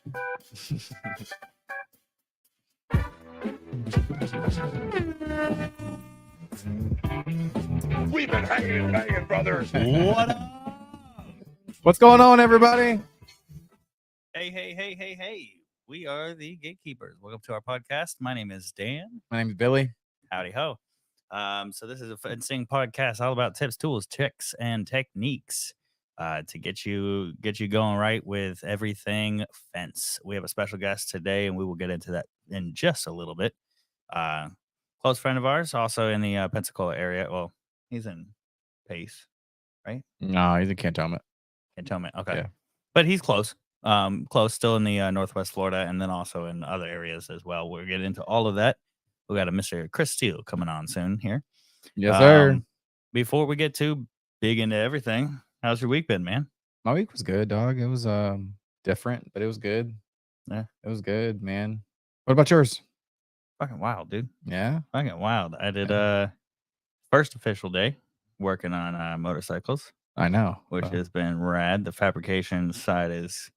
We've been hanging, brothers. What up? What's going on, everybody? Hey. We are the Gatekeepers. Welcome to our podcast. My name is Dan. My name's Billy. Howdy ho. So this is a fencing podcast all about tips, tools, tricks, and techniques to get you going right with everything fence. We have a special guest today, and we will get into that in just a little bit. Close friend of ours, also in the Pensacola area. Well, he's in Pace, right? No, he's in Cantonment. Cantonment, okay. Yeah. But he's close. Close, still in the Northwest Florida, and then also in other areas as well. We'll get into all of that. We got a Mr. Chris Steele coming on soon here. Yes, sir. Before we get too big into everything, how's your week been, man? My week was good, dog. It was different, but it was good. Yeah. It was good, man. What about yours? Fucking wild, dude. Yeah. Fucking wild. I did first official day working on motorcycles, I know. which has been rad. The fabrication side is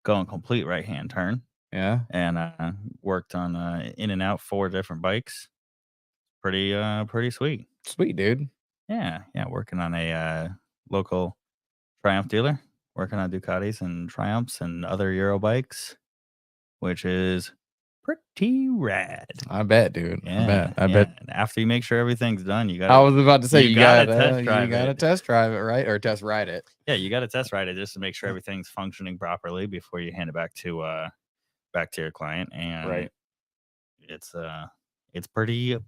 going complete right-hand turn. Yeah. And worked on in and out 4 different bikes. Pretty sweet. Sweet, dude. Yeah, working on a local Triumph dealer, working on Ducatis and Triumphs and other Euro bikes, which is pretty rad. I bet, dude. Yeah, I bet. And after you make sure everything's done, you got. I was about to say you gotta test drive test drive it, right? Or test ride it. Yeah, you got to test ride it just to make sure everything's functioning properly before you hand it back to your client. And Right. it's pretty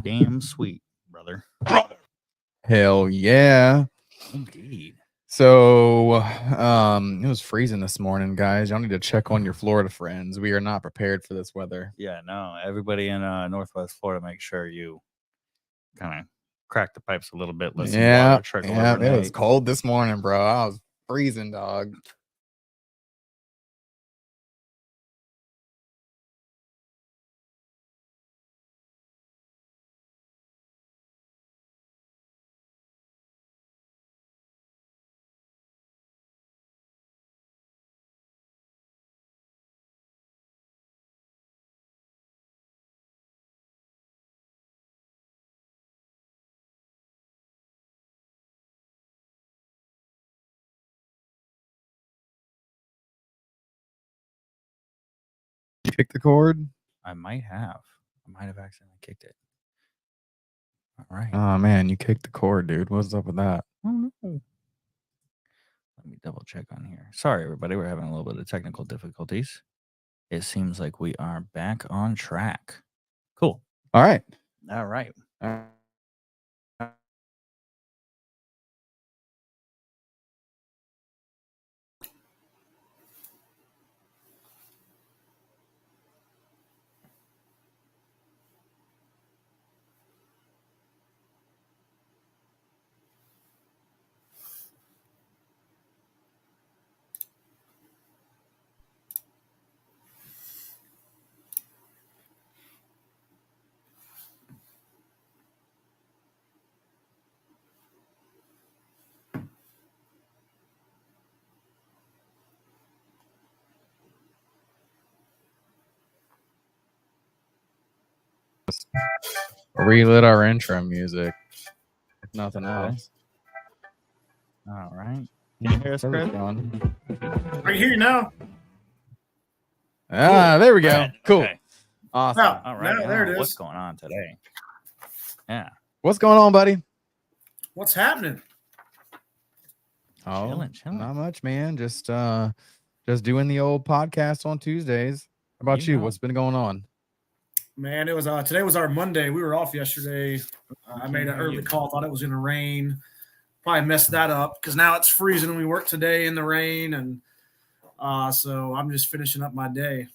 damn sweet, brother. Hell yeah. Indeed. So it was freezing this morning, guys. Y'all need to check on your Florida friends. We are not prepared for this weather. Yeah, no, everybody in Northwest Florida, make sure you kind of crack the pipes a little bit. Let some water trickle it was overnight. cold this morning, bro. I was freezing, dog. You kick the cord? I might have accidentally kicked it. All right. Oh man, you kicked the cord, dude. What's up with that? Oh, no. Let me double check on here. Sorry, everybody. We're having a little bit of technical difficulties. It seems like we are back on track. Cool. All right. All right. Relit our intro music. If nothing else. All right. Can you hear us, Chris? I can hear you now. There we go. Rad. Cool. Okay. Awesome. Oh, All right. now, there it What's is. going on today? Yeah. What's going on, buddy? What's happening? Oh, Chilling. not much, man. Just doing the old podcast on Tuesdays. How about You you? know. What's been going on? Man, it was today was our Monday. We were off yesterday. I made an hear early you. call. Thought it was going to rain. Probably messed that up because now it's freezing and we work today in the rain. And so I'm just finishing up my day.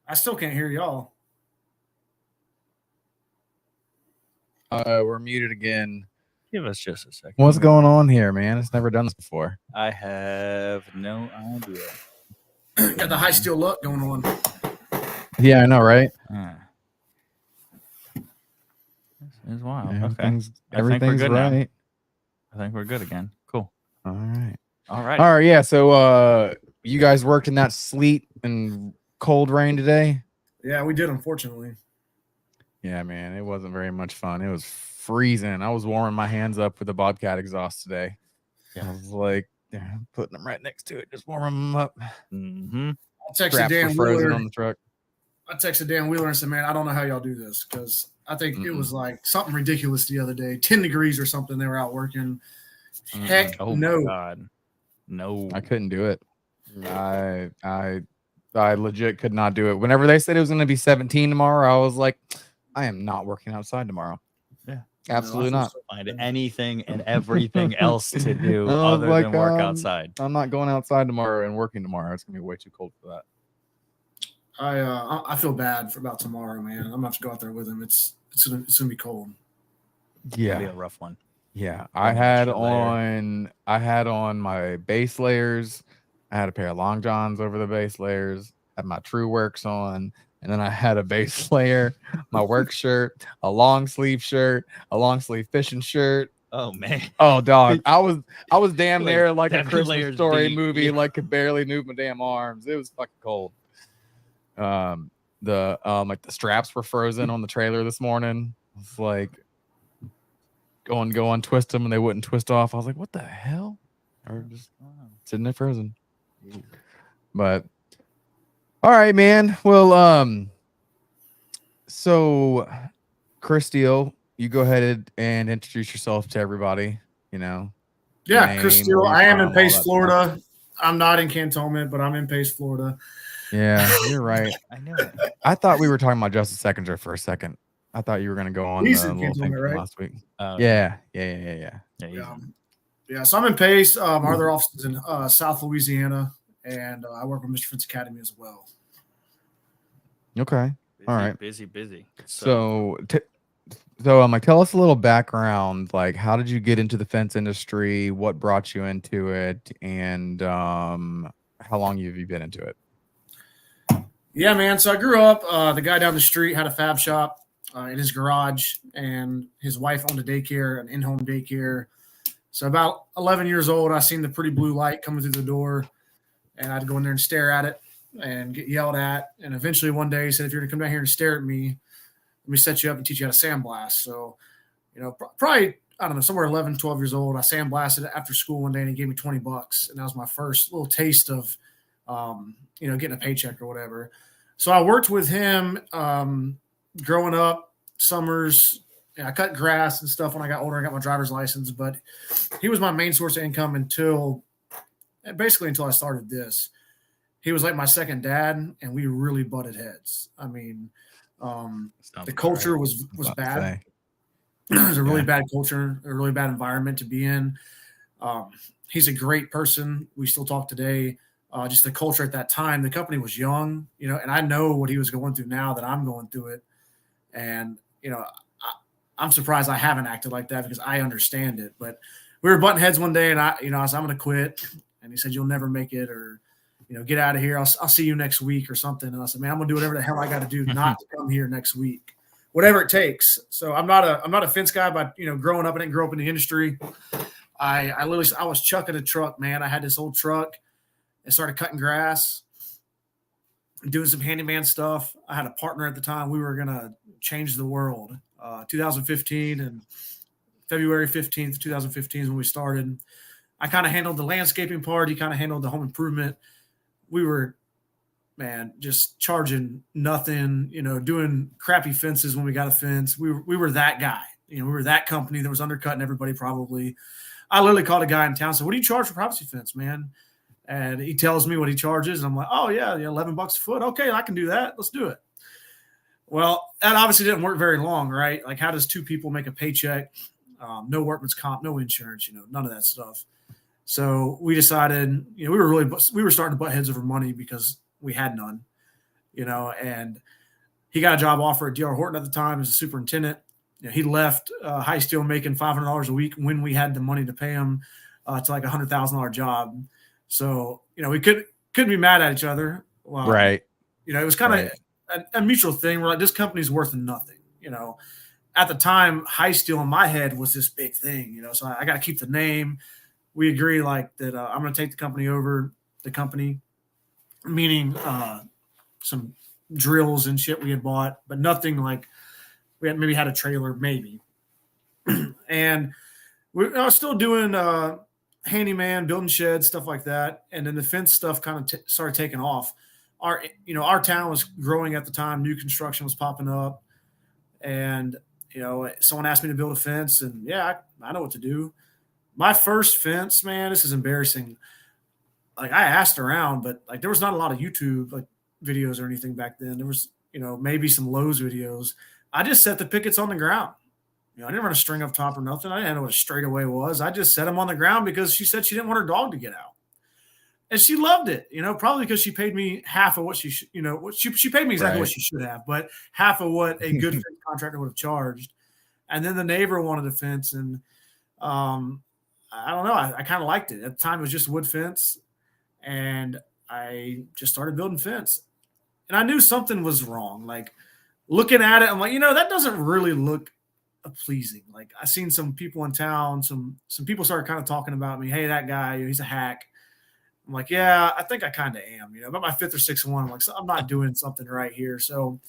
I still can't hear y'all. We're muted again. Give us just a second. What's going on here, man? It's never done this before. I have no idea. Got the High Steele look going on. Yeah, I know, right? This is wild. Yeah, Okay. everything's good now. right. I think we're good again. Cool. All right. All right. All right. Yeah. So, you guys worked in that sleet and cold rain today? Yeah, we did, unfortunately. Yeah, man. It wasn't very much fun. It was freezing. I was warming my hands up with the Bobcat exhaust today. Yeah. I was like, putting them right next to it, just warming them up. Mm-hmm. I texted Straps were Dan frozen Wheeler. on the truck. I texted Dan Wheeler and said, "Man, I don't know how y'all do this because I think it was like something ridiculous the other day, 10 degrees or something. They were out working. Heck, Oh no. my God. No. I couldn't do it. I legit could not do it. Whenever they said it was going to be 17 tomorrow, I was like, I am not working outside tomorrow. Yeah. Absolutely not. Find anything and everything else to do I was other like, than work outside. I'm not going outside tomorrow and working tomorrow. It's gonna be way too cold for that. I feel bad about tomorrow, man. I'm gonna have to go out there with him. It's gonna be cold. It'll be a rough one. Yeah. I had on my base layers. I had a pair of long johns over the base layers. I had my True Works on, and then I had a base layer, my work shirt, a long sleeve shirt, a long sleeve fishing shirt. Oh man. Oh dog. I was damn near like a 7 Christmas layers Story deep. movie, Yeah. like could barely move my damn arms. It was fucking cold. The straps were frozen on the trailer this morning. It's like go on, twist them, and they wouldn't twist off. I was like, what the hell? Or just sitting there frozen. But all right, man. Well, so Chris Steele, you go ahead and introduce yourself to everybody. Yeah, name, Chris Steele. where you're I am from, in all Pace, that Florida. I'm not in Cantonment, but I'm in Pace, Florida. Yeah, you're right. I knew it. I thought we were talking about Justice Seconder for a second. I thought you were going to go on He's the in little thing Cantonment, from right? last week. Yeah, Yeah. Yeah, so I'm in Pace. Our other office is in South Louisiana, and I work with Mr. Fence Academy as well. Okay. Busy, All right. Busy. So I'm like, tell us a little background. Like, how did you get into the fence industry? What brought you into it? And how long have you been into it? Yeah, man. So I grew up. The guy down the street had a fab shop in his garage, and his wife owned a daycare, an in-home daycare. So about 11 years old, I seen the pretty blue light coming through the door, and I'd go in there and stare at it and get yelled at. And eventually one day he said, if you're going to come down here and stare at me, let me set you up and teach you how to sandblast. So, probably, I don't know, somewhere 11, 12 years old, I sandblasted after school one day, and he gave me $20. And that was my first little taste of, getting a paycheck or whatever. So I worked with him growing up, summers. I cut grass and stuff when I got older. I got my driver's license, but he was my main source of income until I started this. He was like my second dad, and we really butted heads. I mean, the culture was bad. It was a really bad culture, a really bad environment to be in. He's a great person. We still talk today. Just the culture at that time, the company was young, and I know what he was going through now that I'm going through it. And, I'm surprised I haven't acted like that because I understand it. But we were butting heads one day, and I said, I'm going to quit. And he said, you'll never make it, or, get out of here. I'll see you next week or something. And I said, man, I'm going to do whatever the hell I got to do not to come here next week, whatever it takes. So I'm not a fence guy, but, growing up, I didn't grow up in the industry. I was chucking a truck, man. I had this old truck and started cutting grass, doing some handyman stuff. I had a partner at the time. We were going to change the world. 2015 and February 15th, 2015 is when we started. I kind of handled the landscaping part. He kind of handled the home improvement. We were, man, just charging nothing, doing crappy fences when we got a fence. We were that guy. We were that company that was undercutting everybody probably. I literally called a guy in town and said, what do you charge for privacy fence, man? And he tells me what he charges. And I'm like, oh, yeah, $11 a foot. Okay, I can do that. Let's do it. Well, that obviously didn't work very long, right? Like, how does two people make a paycheck? No workman's comp, no insurance, none of that stuff. So we decided, we were starting to butt heads over money because we had none, and he got a job offer at D.R. Horton at the time as a superintendent. He left High Steele making $500 a week when we had the money to pay him to like $100,000 job. So, we couldn't be mad at each other. Well, Right. It was kind of a mutual thing. We're like, this company's worth nothing, you know. At the time, High Steele in my head was this big thing, you know. So I got to keep the name. We agree like that. I'm going to take the company over. The company, meaning some drills and shit we had bought, but nothing like we had maybe had a trailer, maybe. And I was still doing handyman, building sheds, stuff like that. And then the fence stuff kind of started taking off. Our town was growing at the time. New construction was popping up. And, you know, someone asked me to build a fence. And, yeah, I know what to do. My first fence, man, this is embarrassing. Like, I asked around, but, like, there was not a lot of YouTube, like, videos or anything back then. There was, you know, maybe some Lowe's videos. I just set the pickets on the ground. You know, I didn't run a string up top or nothing. I didn't know what a straightaway was. I just set them on the ground because she said she didn't want her dog to get out. And she loved it, you know, probably because she paid me half of what she paid me exactly what she should have, but half of what a good fence contractor would have charged. And then the neighbor wanted a fence, and I don't know. I kind of liked it. At the time, it was just wood fence, and I just started building fence. And I knew something was wrong. Like, looking at it, I'm like, you know, that doesn't really look pleasing. Like, I seen some people in town, some people started kind of talking about me. Hey, that guy, he's a hack. I'm like, yeah, I think I kind of am. You know, about my fifth or sixth one, I'm like, so I'm not doing something right here. So,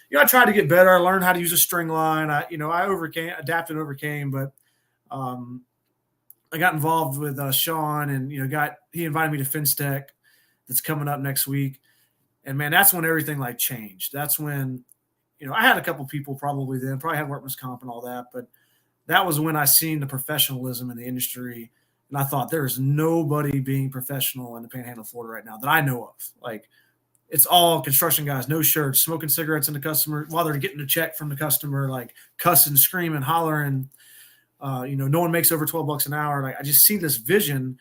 you know, I tried to get better. I learned how to use a string line. I adapted and overcame. But I got involved with Sean, and he invited me to Fence Tech that's coming up next week. And man, that's when everything like changed. That's when, you know, I had a couple people probably had workman's comp and all that, but that was when I seen the professionalism in the industry. And I thought, there's nobody being professional in the Panhandle of Florida right now that I know of. Like, it's all construction guys, no shirts, smoking cigarettes in the customer while they're getting a check from the customer, like cussing, screaming, hollering. No one makes over $12 an hour. Like, I just see this vision,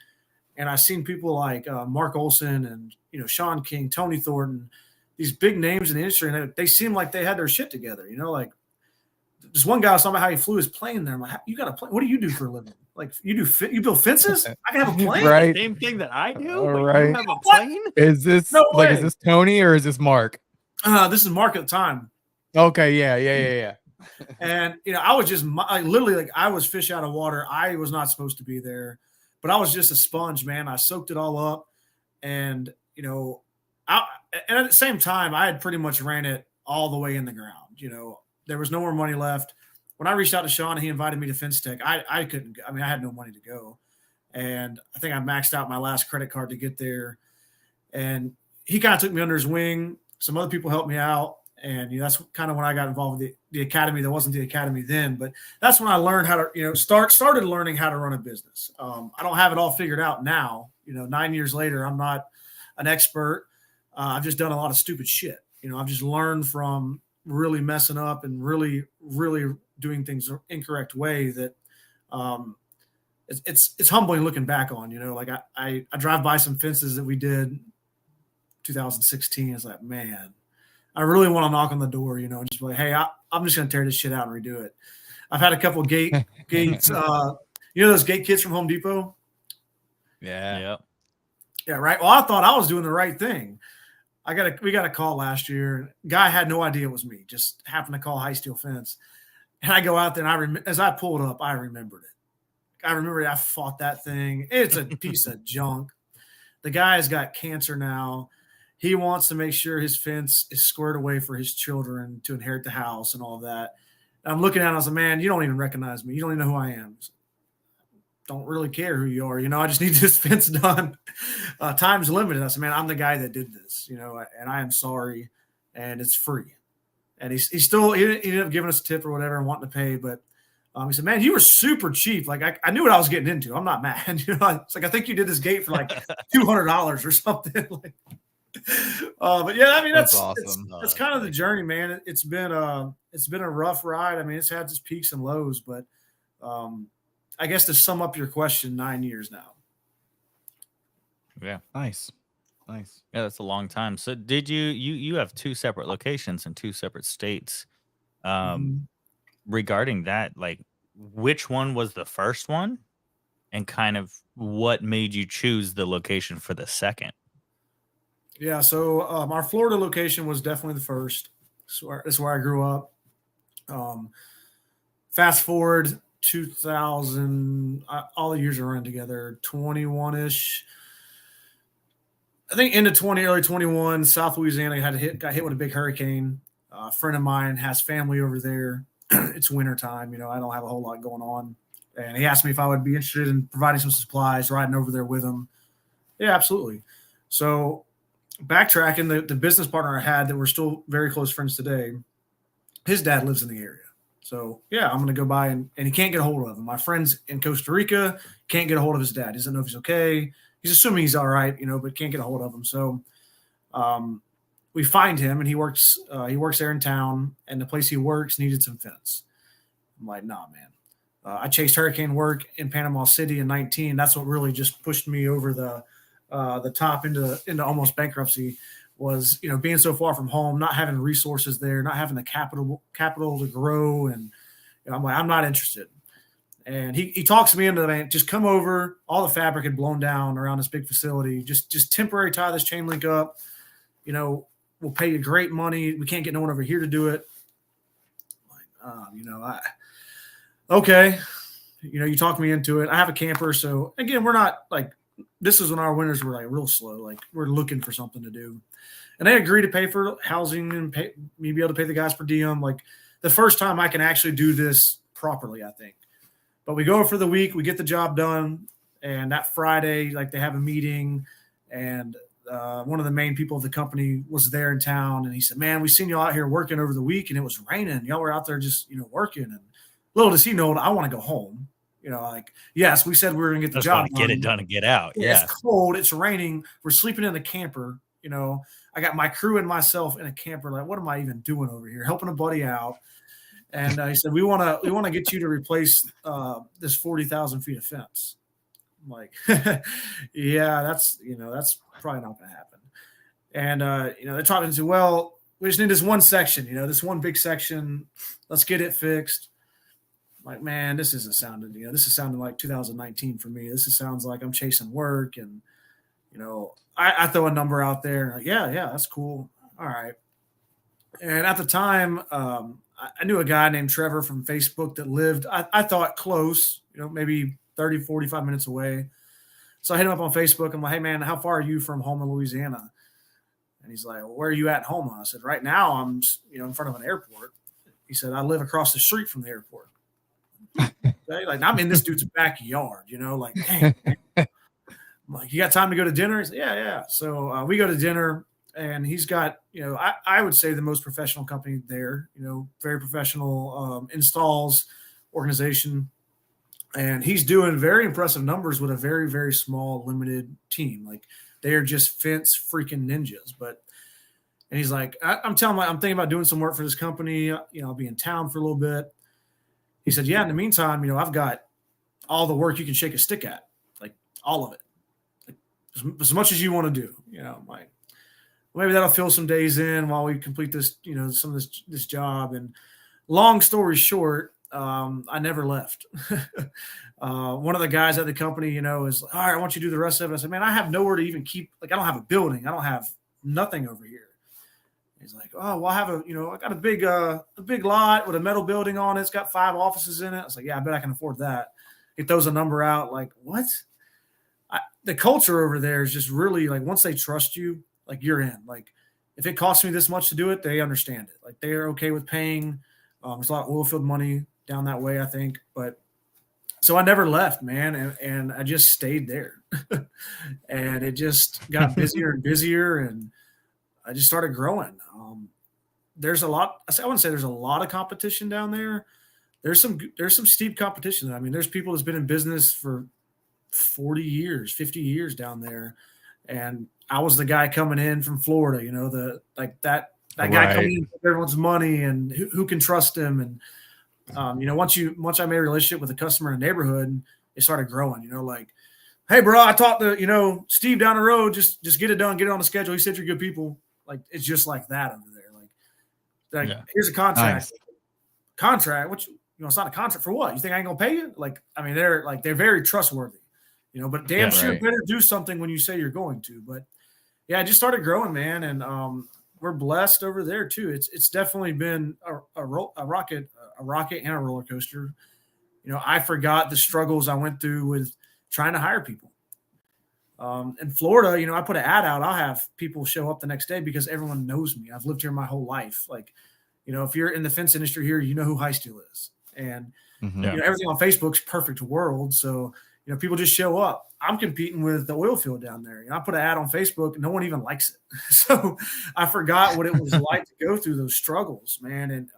and I've seen people like Mark Olson and, you know, Sean King, Tony Thornton, these big names in the industry, and they seem like they had their shit together. You know, like, this one guy was talking about how he flew his plane there. I'm like, you got a plane? What do you do for a living? Like, you build fences? I can have a plane? Right. Same thing that I do. All but right. You have a plane? Is this is this Tony or is this Mark? This is Mark at the time. Okay, yeah. And, you know, I was just literally like, I was fish out of water. I was not supposed to be there, but I was just a sponge, man. I soaked it all up. And, you know, and at the same time, I had pretty much ran it all the way in the ground. You know, there was no more money left. When I reached out to Sean and he invited me to Fence Tech, I couldn't. I mean, I had no money to go, and I think I maxed out my last credit card to get there. And he kind of took me under his wing. Some other people helped me out, and, you know, that's kind of when I got involved with the academy. That wasn't the academy then, but that's when I learned how to, you know, started learning how to run a business. I don't have it all figured out now. You know, 9 years later, I'm not an expert. I've just done a lot of stupid shit. You know, I've just learned from really messing up and really, really doing things the incorrect way that it's humbling looking back on. You know, like I drive by some fences that we did 2016. It's like, man, I really want to knock on the door, you know, and just be like, hey, I'm just going to tear this shit out and redo it. I've had a couple of gates, you know, those gate kits from Home Depot. Yeah. Right. Well, I thought I was doing the right thing. We got a call last year. Guy had no idea it was me. Just happened to call High Steele Fence, and I go out there, and as I pulled up, I remembered it. I fought that thing. It's a piece of junk. The guy's got cancer now. He wants to make sure his fence is squared away for his children to inherit the house and all that. And I'm looking at him. I was like, man, you don't even recognize me. You don't even know who I am. Don't really care who you are. You know, I just need this fence done. Time's limited. I said, man, I'm the guy that did this, you know, and I am sorry, and it's free. And he ended up giving us a tip or whatever and wanting to pay. But he said, man, you were super cheap. Like, I knew what I was getting into. I'm not mad. You know, it's like, I think you did this gate for like $200 or something. Like, but yeah, I mean, that's awesome. That's kind of the journey, man. It's been a rough ride. I mean, it's had its peaks and lows, but I guess to sum up your question, 9 years now. Yeah. Nice. Yeah, that's a long time. So did you have two separate locations in two separate states? Regarding that, like, which one was the first one, and kind of what made you choose the location for the second? Yeah, so our Florida location was definitely the first. That's where I grew up. Fast forward 2000, all the years are running together, 21-ish. I think into 20, early 21, South Louisiana got hit with a big hurricane. A friend of mine has family over there. It's wintertime, I don't have a whole lot going on. And he asked me if I would be interested in providing some supplies, riding over there with him. Yeah, absolutely. So backtracking, the business partner I had that we're still very close friends today, his dad lives in the area. So, yeah, I'm going to go by and he can't get a hold of him. My friend's in Costa Rica, can't get a hold of his dad. He doesn't know if he's okay. He's assuming he's all right, but can't get a hold of him. So we find him, and he works there in town, and the place he works needed some fence. I'm like, nah, man. I chased hurricane work in Panama City in 19. That's what really just pushed me over the top into almost bankruptcy. Was being so far from home, not having resources there, not having the capital to grow, and I'm like, I'm not interested. And he talks me into the man, just come over. All the fabric had blown down around this big facility. Just temporary tie this chain link up. We'll pay you great money. We can't get no one over here to do it. Okay. You talk me into it. I have a camper, so again, we're not like. This is when our winters were like real slow. Like we're looking for something to do. And they agree to pay for housing and me be able to pay the guys per diem. Like the first time I can actually do this properly, I think. But we go for the week, we get the job done. And that Friday, like they have a meeting, and one of the main people of the company was there in town. And he said, man, we seen you out here working over the week and it was raining. Y'all were out there just, working. And little does he know, I want to go home. Yes, we said we were going to get the job done. Get it done and get out. Yeah. It's cold. It's raining. We're sleeping in the camper. I got my crew and myself in a camper. Like, what am I even doing over here? Helping a buddy out. And he said, we want to get you to replace this 40,000 feet of fence. I'm like, yeah, that's probably not going to happen. And, they're talking to, well, we just need this one section, this one big section. Let's get it fixed. Like, man, this isn't sounding, this is sounding like 2019 for me. Sounds like I'm chasing work. And, I throw a number out there. Like, yeah, that's cool. All right. And at the time, I knew a guy named Trevor from Facebook that lived, I thought close, maybe 30, 45 minutes away. So I hit him up on Facebook. I'm like, hey, man, how far are you from Houma, Louisiana? And he's like, well, where are you at, Houma? I said, right now I'm, in front of an airport. He said, I live across the street from the airport. Like, I'm in this dude's backyard, like, dang. I'm like, you got time to go to dinner? He said, yeah. So we go to dinner, and he's got, I would say the most professional company there, very professional installs organization. And he's doing very impressive numbers with a very, very small, limited team. Like, they are just fence freaking ninjas. And he's like, I'm thinking about doing some work for this company. I'll be in town for a little bit. He said, yeah, in the meantime, I've got all the work you can shake a stick at, like all of it, like, as much as you want to do. I'm like, well, maybe that'll fill some days in while we complete this, some of this job. And long story short, I never left. One of the guys at the company, is like, all right, I want you to do the rest of it. I said, man, I have nowhere to even keep, like, I don't have a building. I don't have nothing over here. He's like, oh, well, I have I got a big lot with a metal building on it. It's got 5 offices in it. I was like, yeah, I bet I can afford that. He throws a number out. Like, what? The culture over there is just really, like, once they trust you, like, you're in. Like, if it costs me this much to do it, they understand it. Like, they are okay with paying. There's a lot of oil field money down that way, I think. But so I never left, man. And I just stayed there. And it just got busier and busier. And I just started growing. There's a lot. I wouldn't say there's a lot of competition down there. There's some steep competition. I mean, there's people that's been in business for 40 years, 50 years down there. And I was the guy coming in from Florida, that guy coming in with everyone's money and who can trust him. And, once I made a relationship with a customer in the neighborhood, it started growing, like, hey, bro, I talked to, Steve down the road, just get it done, get it on the schedule. He said you're good people. Like, it's just like that over there. Like yeah. Here's a contract. Nice. Contract, which, it's not a contract for what? You think I ain't gonna pay you? Like, I mean, they're very trustworthy, but damn sure better do something when you say you're going to. But yeah, I just started growing, man. And we're blessed over there too. It's definitely been a rocket and a roller coaster. I forgot the struggles I went through with trying to hire people. In Florida, I put an ad out. I'll have people show up the next day because everyone knows me. I've lived here my whole life. Like, if you're in the fence industry here, you know who High Steele is. And, everything on Facebook's perfect world. So, people just show up. I'm competing with the oil field down there. I put an ad on Facebook and no one even likes it. So I forgot what it was like to go through those struggles, man. And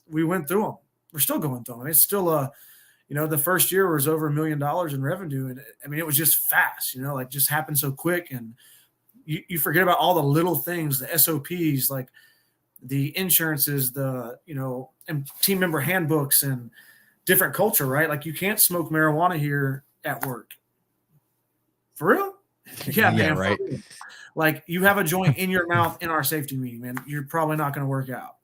we went through them. We're still going through them. It's still the first year was over $1 million in revenue. And it was just fast, just happened so quick. And you forget about all the little things, the SOPs, like the insurances, the, and team member handbooks and different culture, right? Like you can't smoke marijuana here at work. For real? Yeah, man. Right. Like you have a joint in your mouth in our safety meeting, man. You're probably not going to work out.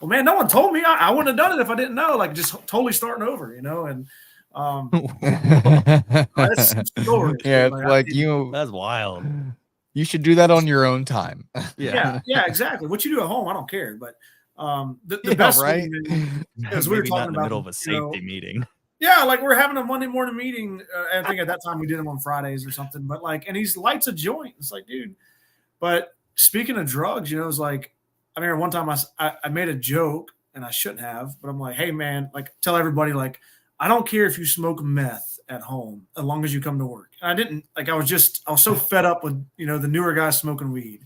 Well, man, no one told me. I wouldn't have done it if I didn't know. Like just totally starting over, and that's story. Yeah, that's wild. You should do that on your own time. Yeah, exactly. What you do at home, I don't care. But the best right? thing is we were talking in the about middle of a safety meeting. Yeah, like we're having a Monday morning meeting. I think at that time we did them on Fridays or something. But and he lights a joint. It's like, dude. But speaking of drugs, it's like, I remember one time I made a joke and I shouldn't have, but I'm like, hey man, like tell everybody, like, I don't care if you smoke meth at home as long as you come to work. And I didn't, like, I was so fed up with, the newer guys smoking weed.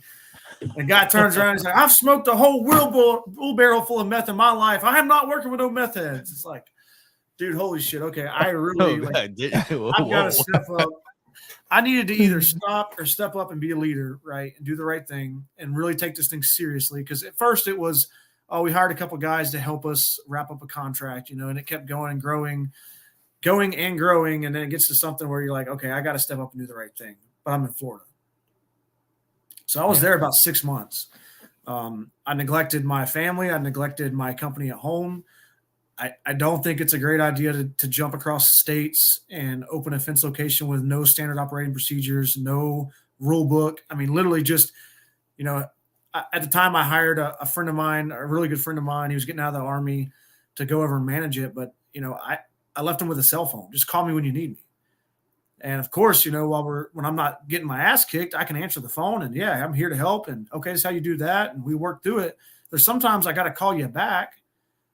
The guy turns around and he's like, I've smoked a whole wheelbarrow full of meth in my life. I am not working with no meth heads. It's like, dude, holy shit. Okay. I really, I've got to step up. I needed to either stop or step up and be a leader, right, and do the right thing and really take this thing seriously. Because at first it was, we hired a couple guys to help us wrap up a contract, and it kept going and growing, and then it gets to something where you're like, okay, I got to step up and do the right thing. But I'm in Florida. So I was there about 6 months. I neglected my family. I neglected my company at home. I don't think it's a great idea to jump across states and open a fence location with no standard operating procedures, no rule book. Literally just, at the time I hired a friend of mine, a really good friend of mine. He was getting out of the Army to go over and manage it. But, I left him with a cell phone. Just call me when you need me. And of course, when I'm not getting my ass kicked, I can answer the phone and I'm here to help. And okay, that's how you do that. And we work through it. There's sometimes I got to call you back.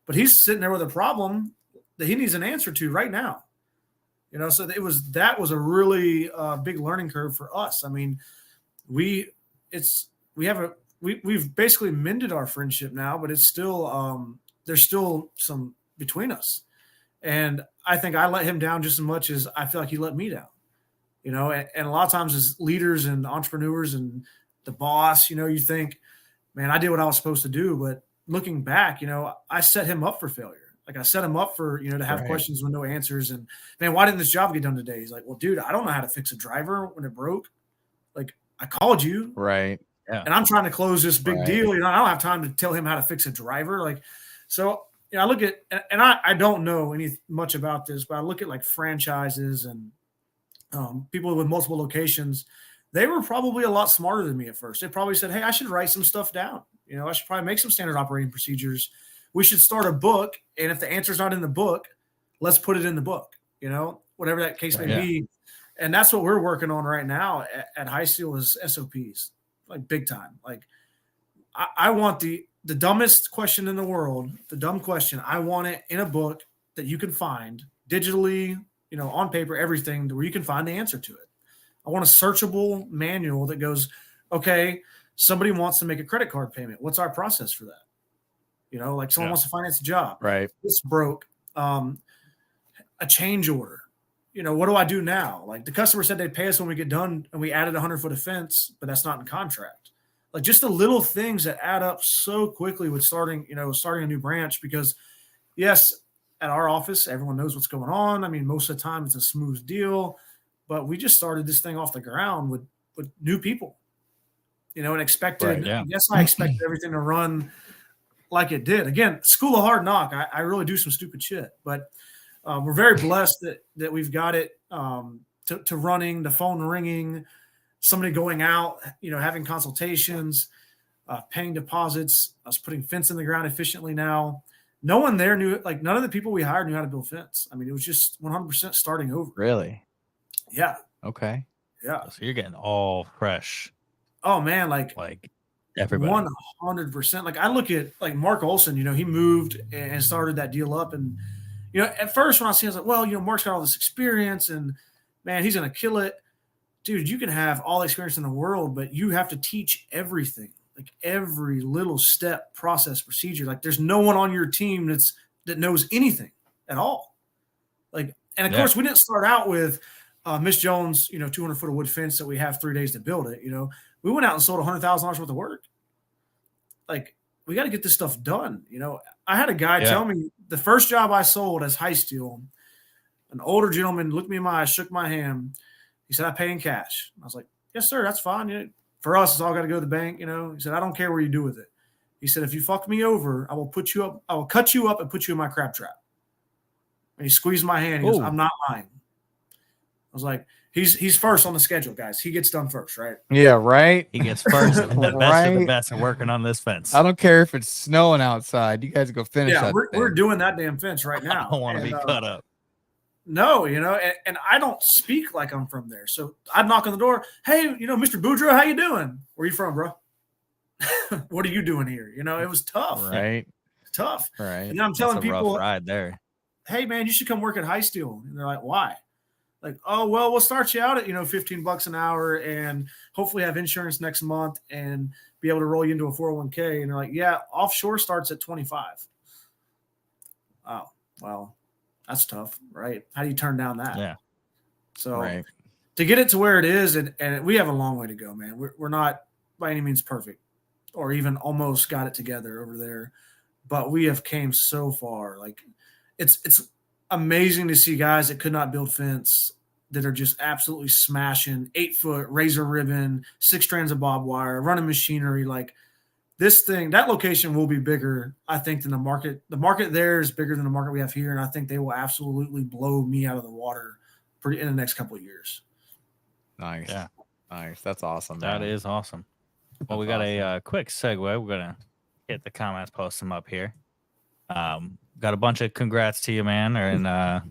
But he's sitting there with a problem that he needs an answer to right now. So that was a really big learning curve for us. We've basically mended our friendship now, but it's still there's still some between us. And I think I let him down just as much as I feel like he let me down. And a lot of times as leaders and entrepreneurs and the boss, you think, man, I did what I was supposed to do, but looking back, I set him up for failure. Like I set him up for, to have questions with no answers. And man, why didn't this job get done today? He's like, well, dude, I don't know how to fix a driver when it broke. Like I called you. Right. Yeah. And I'm trying to close this big deal. I don't have time to tell him how to fix a driver. Like, so I look at, and I don't know much about this, but I look at like franchises and people with multiple locations. They were probably a lot smarter than me at first. They probably said, hey, I should write some stuff down. I should probably make some standard operating procedures. We should start a book. And if the answer's not in the book, let's put it in the book, whatever that case may be. And that's what we're working on right now at High Steele is SOPs, like big time. Like I want the dumbest question in the world, the dumb question. I want it in a book that you can find digitally, on paper, everything where you can find the answer to it. I want a searchable manual that goes, okay, somebody wants to make a credit card payment. What's our process for that? Like someone wants to finance a job. Right. This broke. A change order. What do I do now? Like the customer said they'd pay us when we get done and we added 100-foot of fence, but that's not in contract. Like just the little things that add up so quickly with starting a new branch because yes, at our office, everyone knows what's going on. Most of the time it's a smooth deal, but we just started this thing off the ground with new people. And expected, yes, I expected everything to run like it did. Again, school of hard knock. I really do some stupid shit, but we're very blessed that we've got it to running, the phone ringing, somebody going out, having consultations. paying deposits. I was putting fence in the ground efficiently now. No one there knew, like none of the people we hired knew how to build fence. I mean, it was just 100% starting over. Really? Yeah. Okay. Yeah. So you're getting all fresh. Oh man, like everybody. 100%. Like I look at like Mark Olson, he moved and started that deal up. And, at first when I see it, I was like, well, Mark's got all this experience and man, he's going to kill it. Dude, you can have all the experience in the world, but you have to teach everything, like every little step, process, procedure. Like there's no one on your team that knows anything at all. Like, and of course we didn't start out with Miss Jones, 200 foot of wood fence that we have 3 days to build it. We went out and sold $100,000 worth of work. Like we got to get this stuff done. I had a guy tell me the first job I sold as High Steele, an older gentleman looked me in my eyes, shook my hand. He said, I pay in cash. I was like, yes, sir. That's fine. For us, it's all got to go to the bank. He said, I don't care what you do with it. He said, if you fuck me over, I will cut you up and put you in my crab trap. And he squeezed my hand. He goes, I'm not lying. I was like, he's first on the schedule, guys. He gets done first, right? Yeah, right. He gets first. And the best of the best are working on this fence. I don't care if it's snowing outside. You guys go finish that. We're doing that damn fence right now. I don't want to be cut up. No, and I don't speak like I'm from there. So I'd knock on the door. Hey, Mr. Boudreaux, how you doing? Where you from, bro? What are you doing here? It was tough. Right. Tough. Right. And I'm telling people, rough ride there. Hey man, you should come work at High Steele. And they're like, why? Like, oh, well, we'll start you out at, $15 an hour and hopefully have insurance next month and be able to roll you into a 401k. And they're like, yeah, offshore starts at 25. Oh, well, that's tough, right? How do you turn down that? Yeah. So to get it to where it is, and we have a long way to go, man. We're not by any means perfect or even almost got it together over there, but we have came so far. Like it's amazing to see guys that could not build fence that are just absolutely smashing 8-foot razor ribbon, 6 strands of barbed wire, running machinery. Like this thing, that location will be bigger, I think, than the market. The market there is bigger than the market we have here, and I think they will absolutely blow me out of the water in the next couple of years. Nice. Yeah. Nice. That's awesome. That is awesome. Well, we got a quick segue. We're going to hit the comments, post them up here. Got a bunch of congrats to you, man, and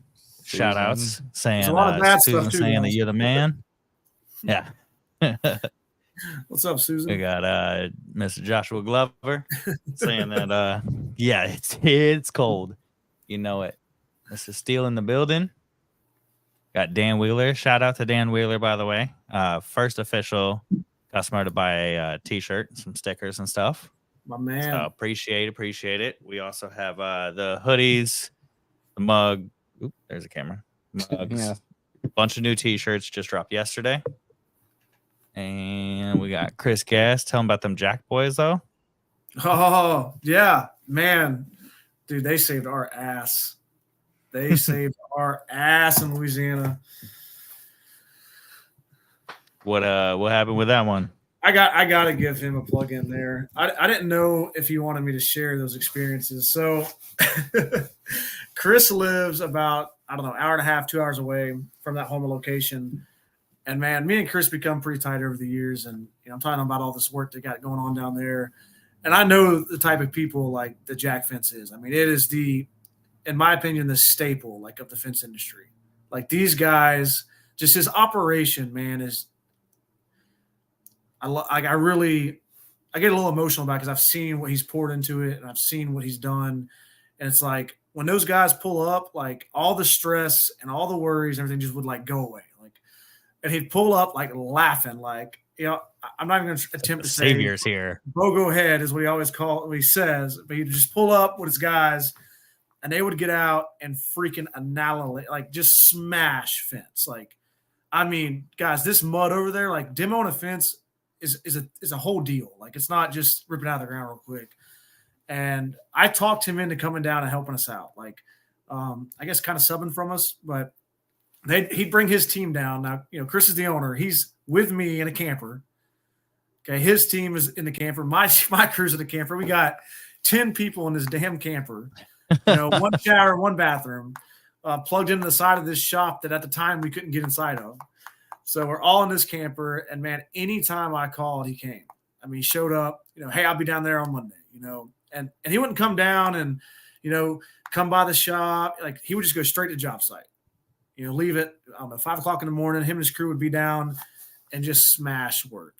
shout outs saying, a lot of bad Susan stuff too, saying guys. that you're the man. Yeah. What's up, Susan? We got Mr. Joshua Glover saying that it's cold. You know it. Mr. Steele in the building. Got Dan Wheeler. Shout out to Dan Wheeler, by the way. First official customer to buy a t-shirt, some stickers and stuff. My man. So appreciate it. We also have the hoodies, the mug. Oop, there's a camera. Mugs. Yeah. Bunch of new t-shirts just dropped yesterday. And we got Chris Gass. Tell him about them Jack Boys, though. Oh, yeah. Man. Dude, they saved our ass. They saved our ass in Louisiana. What happened with that one? I got to give him a plug in there. I didn't know if he wanted me to share those experiences. So Chris lives about, hour and a half, 2 hours away from that home location. And man, me and Chris become pretty tight over the years. And I'm talking about all this work they got going on down there. And I know the type of people like the Jack Fence is. I mean, it is in my opinion, the staple of the fence industry. Like these guys, just his operation, man, is I get a little emotional about it because I've seen what he's poured into it and I've seen what he's done. And it's like when those guys pull up, like all the stress and all the worries and everything just would go away. And he'd pull up laughing, I'm not even going to attempt to say saviors here. Bogo head is what he says, but he'd just pull up with his guys and they would get out and freaking annihilate, just smash fence. Guys, this mud over there, demoing a fence is a whole deal. It's not just ripping out of the ground real quick. And I talked him into coming down and helping us out. I guess kind of subbing from us, but he'd bring his team down. Now, Chris is the owner. He's with me in a camper. Okay, his team is in the camper. My crew's in the camper. We got 10 people in this damn camper. One shower, one bathroom, plugged into the side of this shop that at the time we couldn't get inside of. So we're all in this camper, and man, anytime I called, he came. I mean, he showed up, hey, I'll be down there on Monday, and he wouldn't come down and, come by the shop. Like, he would just go straight to job site, leave it, 5 o'clock in the morning. Him and his crew would be down and just smash work.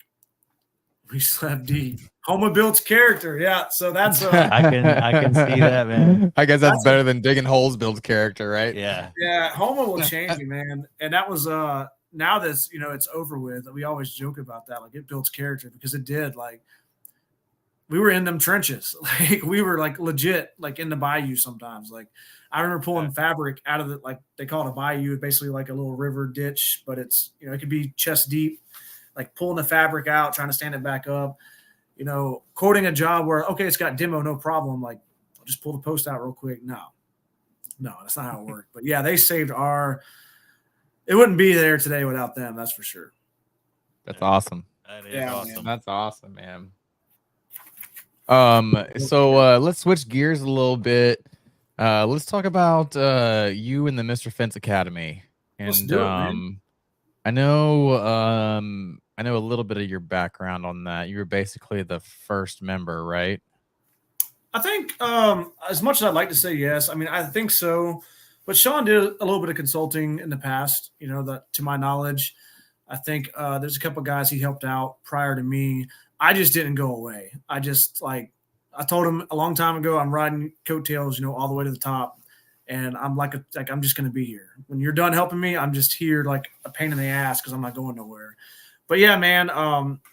We slept deep. Homa builds character. Yeah. So that's I can see that, man. I guess that's better than digging holes builds character, right? Yeah. Yeah. Homa will change you, man. And that was now that's it's over with. We always joke about that. Like, it builds character, because it did. Like, we were in them trenches. Like, we were like legit, like in the bayou sometimes. Like, I remember pulling fabric out of the, like, they call it a bayou, basically like a little river ditch, but it's, it could be chest deep. Like, pulling the fabric out, trying to stand it back up, quoting a job where, okay, it's got demo, no problem. Like, I'll just pull the post out real quick. No, that's not how it worked. But yeah, they saved it wouldn't be there today without them. That's for sure. That's awesome. That is awesome. Man. That's awesome, man. So let's switch gears a little bit. Let's talk about you and the Mr. Fence Academy. And Let's do it, man. I know a little bit of your background on that. You were basically the first member, right? I think as much as I'd like to say yes, I mean, I think so. But Sean did a little bit of consulting in the past, that to my knowledge. I think there's a couple of guys he helped out prior to me. I just didn't go away. I just, like, I told him a long time ago, I'm riding coattails, all the way to the top. And I'm I'm just going to be here. When you're done helping me, I'm just here like a pain in the ass, because I'm not going nowhere. But yeah, man,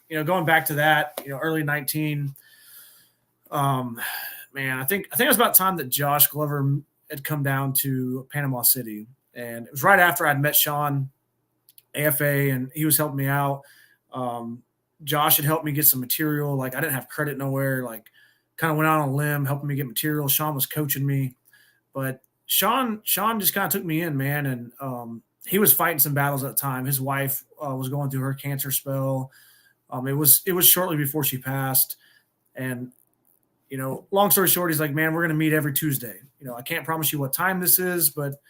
going back to that, early 19, man, I think it was about time that Josh Glover had come down to Panama City. And it was right after I'd met Sean, AFA, and he was helping me out. Josh had helped me get some material. Like, I didn't have credit nowhere. Like, kind of went out on a limb, helping me get material. Sean was coaching me. But Sean just kind of took me in, man, and he was fighting some battles at the time. His wife was going through her cancer spell. It was shortly before she passed, and long story short, he's like, man, we're going to meet every Tuesday. I can't promise you what time this is, but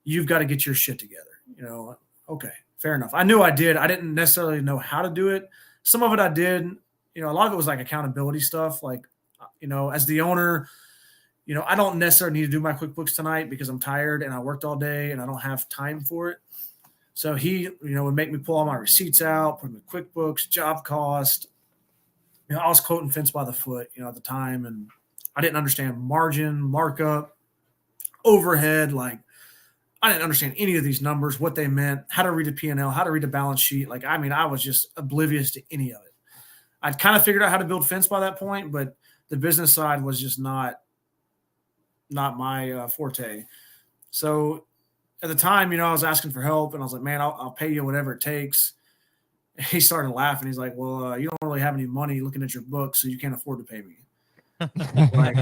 you've got to get your shit together. Okay, fair enough. I knew I did. I didn't necessarily know how to do it. Some of it I did. A lot of it was like accountability stuff. Like, as the owner, I don't necessarily need to do my QuickBooks tonight because I'm tired and I worked all day and I don't have time for it. So he, would make me pull all my receipts out, put them in QuickBooks, job cost. I was quoting fence by the foot, at the time, and I didn't understand margin, markup, overhead. Like, I didn't understand any of these numbers, what they meant, how to read a P&L, how to read a balance sheet. Like, I mean, I was just oblivious to any of it. I'd kind of figured out how to build fence by that point, but the business side was just not my forte. So at the time, I was asking for help, and I was like, man, I'll pay you whatever it takes. And he started laughing. He's like, well, you don't really have any money looking at your book, so you can't afford to pay me. Like,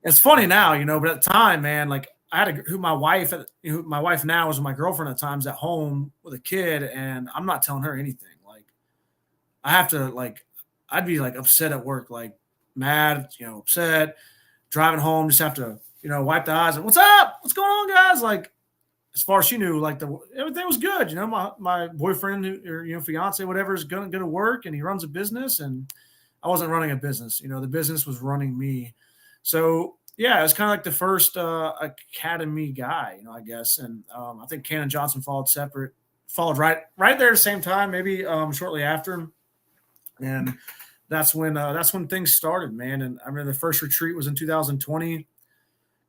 it's funny now, but at the time, man, like, I had my wife now is my girlfriend at times at home with a kid, and I'm not telling her anything. Like, I have to, like, I'd be like upset at work, like mad, upset, driving home, just have to, wipe the eyes and what's up? What's going on, guys? Like, as far as she knew, like, everything was good. My boyfriend or, fiance, whatever, is going to work, and he runs a business, and I wasn't running a business. The business was running me. So yeah, it was kind of like the first academy guy, I guess. And I think Cannon Johnson followed right there at the same time, maybe shortly after. And that's when things started, man. And I remember the first retreat was in 2020.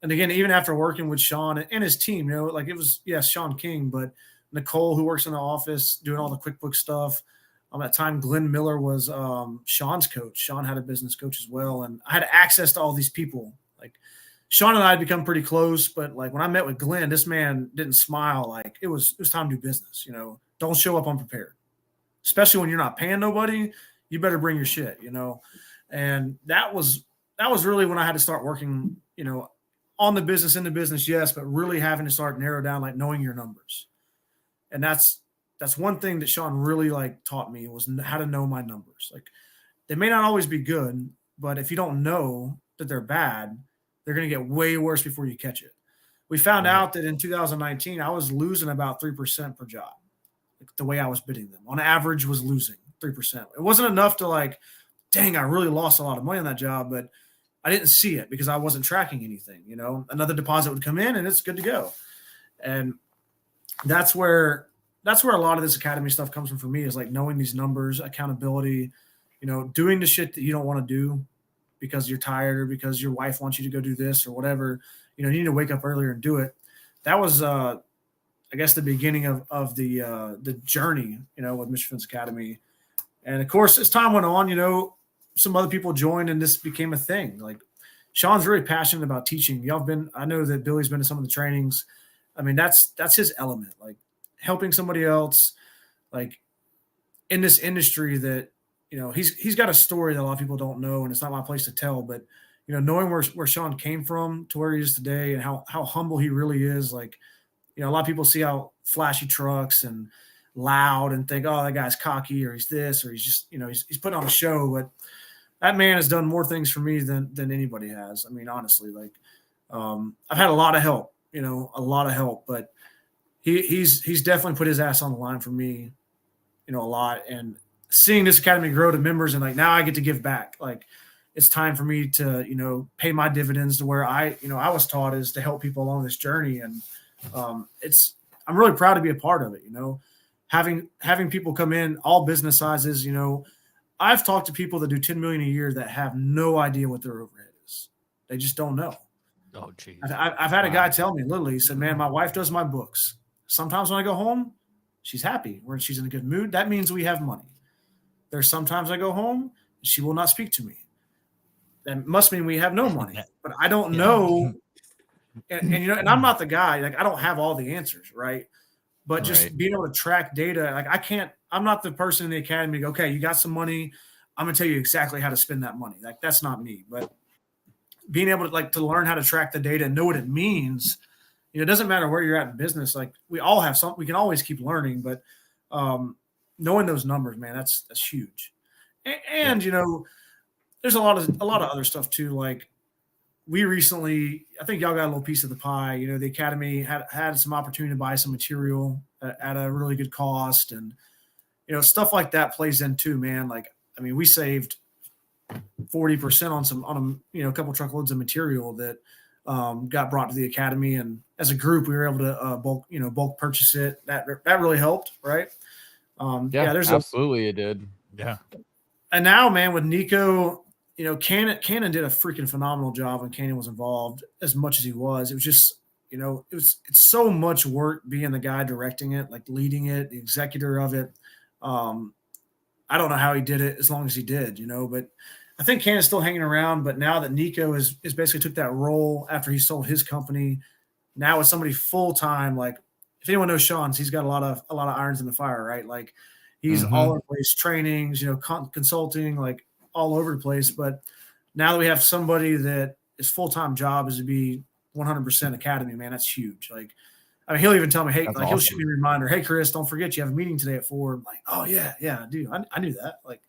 And again, even after working with Sean and his team, like, it was, yes, Sean King, but Nicole, who works in the office doing all the QuickBooks stuff. At that time, Glenn Miller was Sean's coach. Sean had a business coach as well. And I had access to all these people. Like, Sean and I had become pretty close, but like, when I met with Glenn, this man didn't smile. Like, it was time to do business. Don't show up unprepared, especially when you're not paying nobody. You better bring your shit, and that was really when I had to start working, on the business, in the business, yes, but really having to start narrow down, like, knowing your numbers. And that's one thing that Sean really, like, taught me, was how to know my numbers. Like, they may not always be good, but if you don't know that they're bad, they're going to get way worse before you catch it. We found out that in 2019, I was losing about 3% per job. Like, the way I was bidding them on average was losing 3%. It wasn't enough to, like, dang, I really lost a lot of money on that job, but I didn't see it because I wasn't tracking anything. Another deposit would come in and it's good to go. And that's where a lot of this academy stuff comes from for me, is like knowing these numbers, accountability, doing the shit that you don't want to do because you're tired or because your wife wants you to go do this or whatever. You need to wake up earlier and do it. That was, I guess, the beginning of the journey, with Mission Defense Academy. And of course, as time went on, some other people joined and this became a thing. Like Sean's really passionate about teaching. I know that Billy's been to some of the trainings. I mean, that's his element, like helping somebody else, like in this industry that, he's got a story that a lot of people don't know, and it's not my place to tell, but, knowing where Sean came from to where he is today and how humble he really is. Like, a lot of people see how flashy trucks and loud and think, oh, that guy's cocky or he's this, or he's just, he's putting on a show. But that man has done more things for me than anybody has. I mean, honestly, like, I've had a lot of help, but he's definitely put his ass on the line for me, a lot. And seeing this academy grow to members and like, now I get to give back. Like, it's time for me to, pay my dividends to where I was taught is to help people along this journey. And I'm really proud to be a part of it. Having people come in, all business sizes. I've talked to people that do 10 million a year that have no idea what their overhead is. They just don't know. Oh, geez. I've had a guy tell me, literally, he said, man, my wife does my books. Sometimes when I go home, she's happy. When she's in a good mood, that means we have money. There's sometimes I go home and she will not speak to me. That must mean we have no money. But I don't know. And I'm not the guy. Like, I don't have all the answers, right? But just being able to track data, like I'm not the person in the academy to go, okay, you got some money, I'm gonna tell you exactly how to spend that money. Like, that's not me. But being able to learn how to track the data and know what it means, it doesn't matter where you're at in business. Like, we all have something, we can always keep learning, but knowing those numbers, man, that's huge. And there's a lot of other stuff too. Like, we recently, I think y'all got a little piece of the pie. The academy had some opportunity to buy some material at a really good cost, and stuff like that plays in too, man. Like, I mean, we saved 40% on a couple truckloads of material that got brought to the academy, and as a group, we were able to bulk purchase it. That really helped, right? There's absolutely it did. Yeah. And now, man, with Nico, Cannon did a freaking phenomenal job when Cannon was involved as much as he was. It was just, it's so much work being the guy directing it, like leading it, the executor of it. I don't know how he did it as long as he did, but I think Cannon's still hanging around. But now that Nico is basically took that role after he sold his company, now with somebody full time, like, if anyone knows Sean's, he's got a lot of irons in the fire, right? Like, he's all over the place, trainings, consulting, like all over the place. But now that we have somebody that his full-time job is to be 100% academy, man, that's huge. Like, I mean, he'll even tell me, hey, like, he'll shoot me a reminder. Hey, Chris, don't forget you have a meeting today at 4. I'm like, oh yeah, I do. I knew that. Like,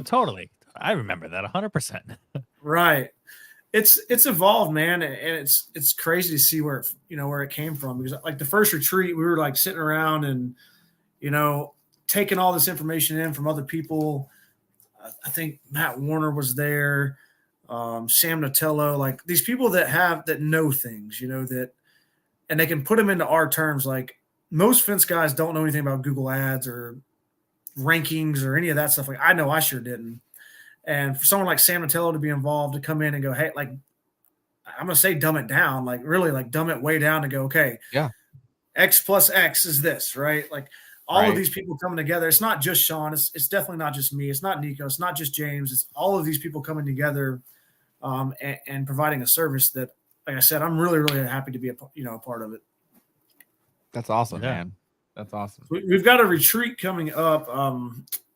totally. I remember that 100%. Right. It's evolved, man. And it's crazy to see where it came from, because like the first retreat, we were like sitting around and, taking all this information in from other people. I think Matt Warner was there, Sam Natello, like these people that know things, that, and they can put them into our terms. Like, most fence guys don't know anything about Google Ads or rankings or any of that stuff. Like, I know I sure didn't. And for someone like Sam Natello to be involved, to come in and go, hey, like, I'm going to say dumb it down, like really like dumb it way down to go, okay, yeah, X plus X is this, right? Like, all of these people coming together. It's not just Sean. It's definitely not just me. It's not Nico. It's not just James. It's all of these people coming together and providing a service that, like I said, I'm really, really happy to be a part of it. That's awesome, man. That's awesome. We've got a retreat coming up,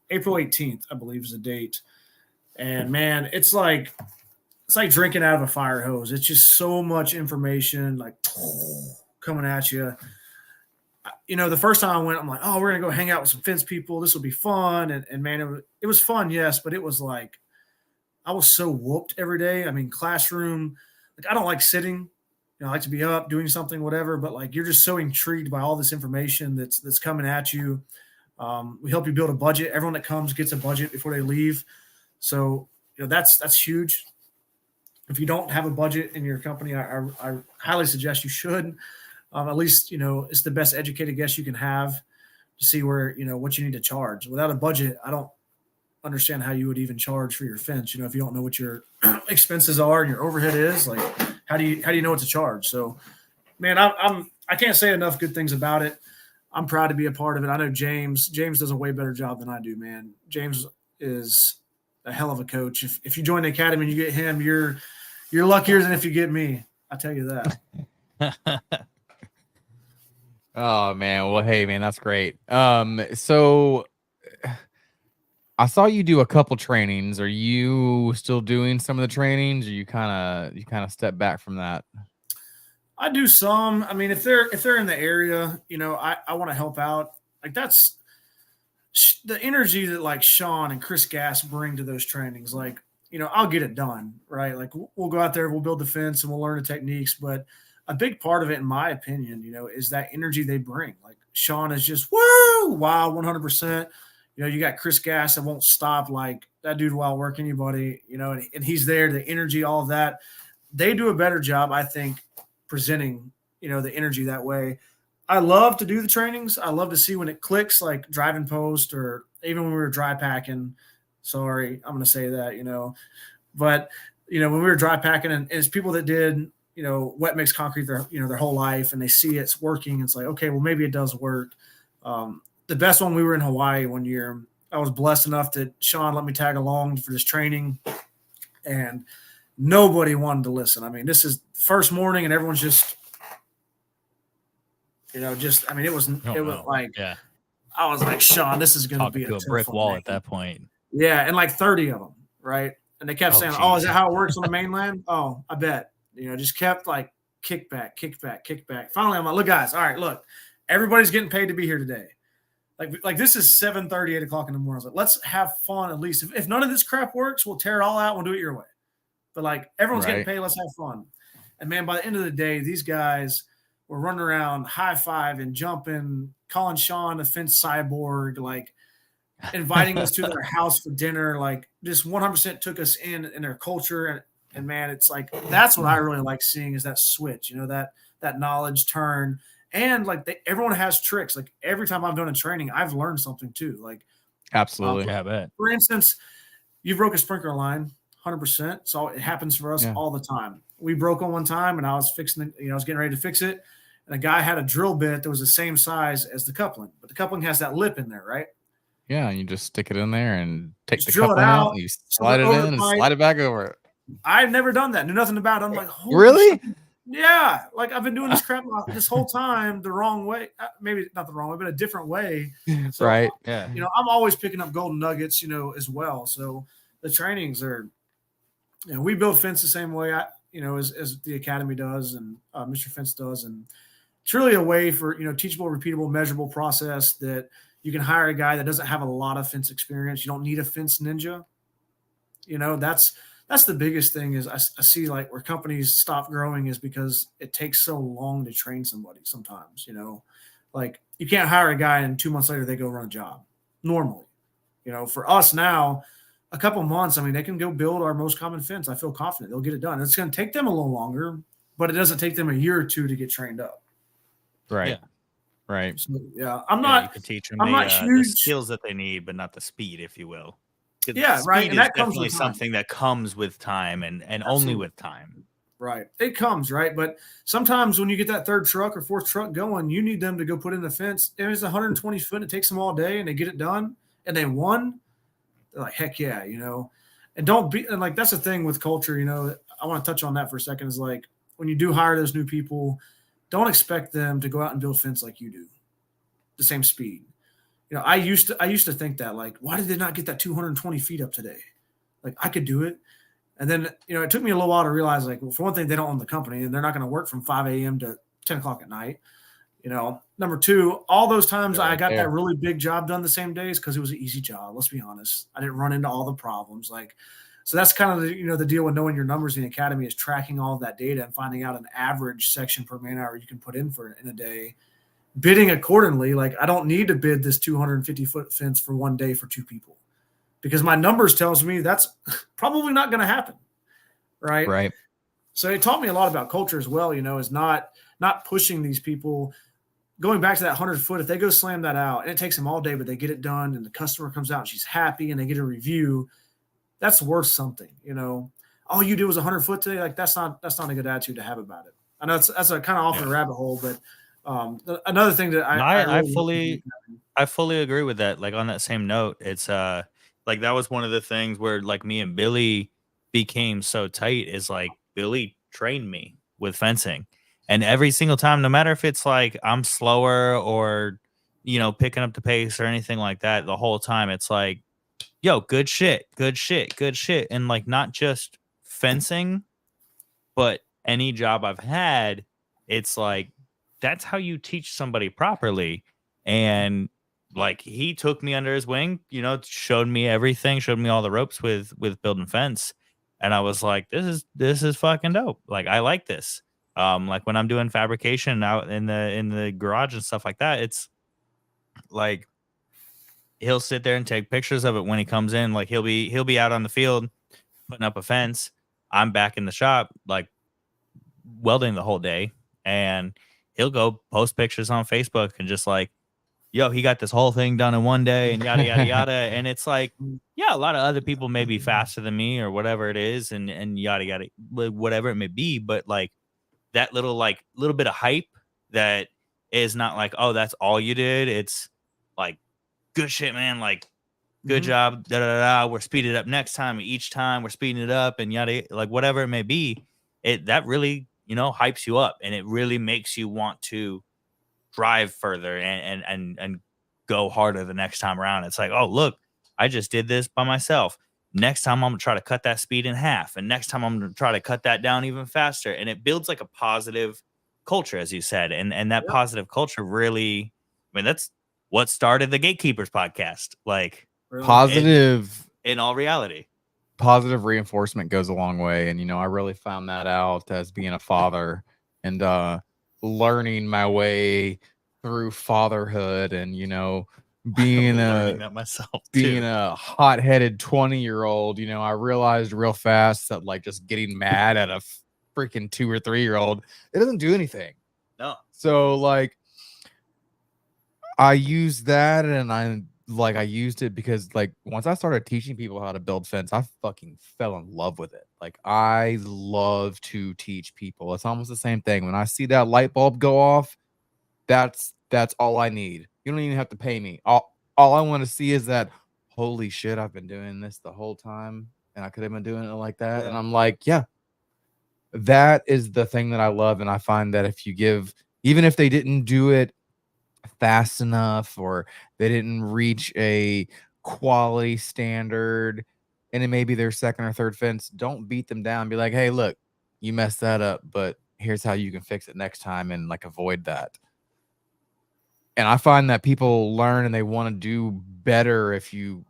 April 18th, I believe is the date. And man, it's like drinking out of a fire hose. It's just so much information, like coming at you. The first time I went, I'm like, oh, we're gonna go hang out with some fence people. This will be fun. And man, it was fun, yes, but it was like, I was so whooped every day. I mean, classroom, like, I don't like sitting. I like to be up doing something, whatever. But like, you're just so intrigued by all this information that's coming at you. We help you build a budget. Everyone that comes gets a budget before they leave. So, that's huge. If you don't have a budget in your company, I highly suggest you should. At least, it's the best educated guess you can have to see where, what you need to charge. Without a budget, I don't understand how you would even charge for your fence. If you don't know what your expenses are and your overhead is, like, how do you know what to charge? So, man, I can't say enough good things about it. I'm proud to be a part of it. I know James does a way better job than I do, man. James is a hell of a coach. If you join the academy and you get him, you're luckier than if you get me. I tell you that. Oh man. Well, hey man, that's great. So I saw you do a couple trainings. Are you still doing some of the trainings, or you kind of step back from that? I do some. I mean, if they're in the area, I want to help out. Like, that's the energy that like Sean and Chris Gass bring to those trainings. Like, I'll get it done, right? Like, we'll go out there, we'll build the fence, and we'll learn the techniques. But a big part of it, in my opinion, is that energy they bring. Like, Sean is just wow, 100%. You got Chris Gass that won't stop. Like, that dude will outwork anybody. And he's there. The energy, all of that. They do a better job, I think, presenting, the energy that way. I love to do the trainings. I love to see when it clicks, like driving post, or even when we were dry packing. Sorry, I'm going to say that, but when we were dry packing, and it's people that did, wet mix concrete their whole life, and they see it's working. It's like, okay, well, maybe it does work. The best one, we were in Hawaii one year. I was blessed enough that Sean let me tag along for this training, and nobody wanted to listen. I mean, this is the first morning, and everyone's just, it was like, yeah. I was like, Sean, this is going to be a brick wall at that point. Yeah, and like 30 of them, right? And they kept saying, "Oh, is that how it works on the mainland?" Oh, I bet. Just kept like kick back. Finally, I'm like, "Look, guys, all right, look, everybody's getting paid to be here today. Like this is 7:30, 8 o'clock in the morning. I was like, let's have fun at least. If none of this crap works, we'll tear it all out. We'll do it your way. But like, everyone's getting paid. Let's have fun." And man, by the end of the day, these guys were running around, high-fiving, jumping, calling Sean a fence cyborg, like inviting us to their house for dinner. Like, just 100% took us in their culture. And man, it's like, that's what I really like seeing, is that switch, that knowledge turn. And like, everyone has tricks. Like, every time I've done a training, I've learned something too. Like, absolutely. Yeah, I bet. For instance, you broke a sprinkler line, 100%. So it happens for us all the time. We broke one time, and I was fixing it. I was getting ready to fix it. And a guy had a drill bit that was the same size as the coupling, but the coupling has that lip in there, right? Yeah, and you just stick it in there and take Just the drill it coupling out, out, you slide it in and slide it back over it. I've never done that. Knew nothing about it. I'm like, holy Really? shit. Yeah. Like, I've been doing this crap this whole time the wrong way. Maybe not the wrong way, but a different way. So, right. Yeah. I'm always picking up golden nuggets, as well. So the trainings are, we build fence the same way, as the academy does, and Mr. Fence does. And it's really a way for, teachable, repeatable, measurable process that you can hire a guy that doesn't have a lot of fence experience. You don't need a fence ninja. That's the biggest thing, is I see like where companies stop growing is because it takes so long to train somebody sometimes, like you can't hire a guy and 2 months later they go run a job normally. For us now, a couple months, I mean, they can go build our most common fence. I feel confident they'll get it done. It's going to take them a little longer, but it doesn't take them a year or two to get trained up. Right. Yeah. Right. So, you can teach them the skills that they need, but not the speed, if you will. Yeah, right. And that comes with something that comes with time, and only with time. Right. It comes, right? But sometimes when you get that third truck or fourth truck going, you need them to go put in the fence. If it's 120 foot, it takes them all day, and they get it done, and they won. They're like, heck yeah, And don't be, and like, that's the thing with culture, I want to touch on that for a second, is like, when you do hire those new people, don't expect them to go out and build fence like you do, the same speed. I used to think that, like, why did they not get that 220 feet up today? Like, I could do it. And then, it took me a little while to realize, like, well, for one thing, they don't own the company, and they're not going to work from 5 a.m. to 10 o'clock at night. Number two, all those times I got that really big job done the same days because it was an easy job. Let's be honest. I didn't run into all the problems. Like, so that's kind of the deal with knowing your numbers in the academy, is tracking all of that data and finding out an average section per man hour you can put in in a day. Bidding accordingly. Like, I don't need to bid this 250 foot fence for one day for two people, because my numbers tells me that's probably not going to happen. Right. Right. So it taught me a lot about culture as well, is not pushing these people. Going back to that 100-foot, if they go slam that out and it takes them all day, but they get it done and the customer comes out and she's happy and they get a review, that's worth something. All you did was 100-foot today. Like that's not a good attitude to have about it. I know that's a kind of off in a rabbit hole, but another thing that I fully agree with that. Like on that same note, it's like that was one of the things where like me and Billy became so tight is like Billy trained me with fencing. And every single time, no matter if it's like I'm slower or, picking up the pace or anything like that, the whole time it's like, yo, good shit. And like not just fencing, but any job I've had, it's like, that's how you teach somebody properly. And like he took me under his wing, showed me everything, showed me all the ropes with building fence. And I was like, this is fucking dope. Like, I like this. Like when I'm doing fabrication out in the garage and stuff like that, it's like he'll sit there and take pictures of it when he comes in. Like he'll be out on the field putting up a fence. I'm back in the shop, like welding the whole day, and he'll go post pictures on Facebook and just like, yo, he got this whole thing done in one day and yada, yada, yada. And it's like, yeah, a lot of other people may be faster than me or whatever it is and yada, yada, whatever it may be. But like that little bit of hype that is not like, oh, that's all you did. It's like, good shit, man. Like, good job. Da, da, da, da. We're speeding it up next time. Each time we're speeding it up and yada, like whatever it may be. That really, hypes you up and it really makes you want to drive further and go harder the next time around. It's like, oh, look, I just did this by myself. Next time I'm gonna try to cut that speed in half, and next time I'm gonna try to cut that down even faster. And it builds like a positive culture, as you said, and that positive culture really, I mean, that's what started the Gatekeepers podcast. Like positive in all reality, positive reinforcement goes a long way. And I really found that out as being a father and learning my way through fatherhood and being a hot-headed 20-year-old. I realized real fast that like just getting mad at a freaking 2 or 3-year-old, it doesn't do anything. No. So like I used that and I used it because like once I started teaching people how to build fence, I fucking fell in love with it. Like I love to teach people. It's almost the same thing. When I see that light bulb go off, that's all I need. You don't even have to pay me. All I want to see is that, holy shit, I've been doing this the whole time and I could have been doing it like that. Yeah. And I'm like, yeah, that is the thing that I love. And I find that if you give, even if they didn't do it fast enough or they didn't reach a quality standard and it may be their second or third fence, don't beat them down. Be like, hey, look, you messed that up, but here's how you can fix it next time and like avoid that. And I find that people learn and they want to do better if you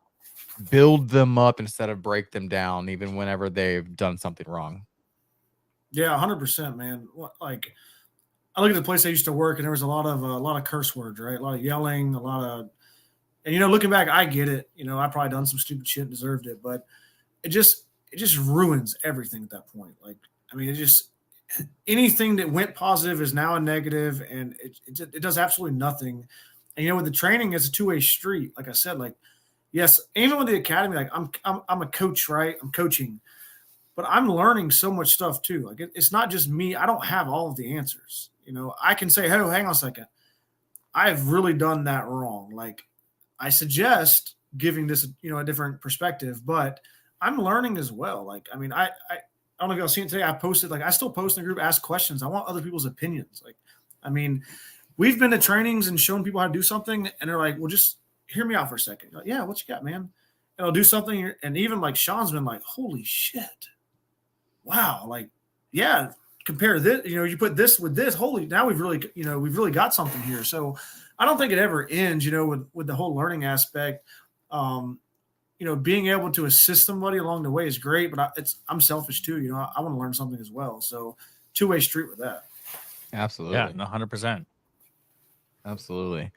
build them up instead of break them down, even whenever they've done something wrong. Yeah, 100%, man. Like, I look at the place I used to work, and there was a lot of curse words, right? A lot of yelling, and looking back, I get it. I probably done some stupid shit, deserved it, but it just ruins everything at that point. Like, I mean, anything that went positive is now a negative, and it does absolutely nothing. And with the training, it's a two-way street. Like I said, like yes, even with the academy, like I'm a coach, right? I'm coaching, but I'm learning so much stuff too. Like it's not just me. I don't have all of the answers. I can say, hey, hang on a second, I've really done that wrong. Like I suggest giving this, a different perspective, but I'm learning as well. Like, I mean, I don't know if y'all seen it today. I posted, like, I still post in the group, ask questions. I want other people's opinions. Like, I mean, we've been to trainings and shown people how to do something, and they're like, well, just hear me out for a second. Like, yeah, what you got, man? And I'll do something. And even like Sean's been like, holy shit. Wow. Like, yeah, compare this, you put this with this, holy, now we've really got something here. So I don't think it ever ends, with the whole learning aspect. Being able to assist somebody along the way is great, but I'm selfish too. I want to learn something as well. So two-way street with that. Absolutely. Yeah, 100%. Absolutely.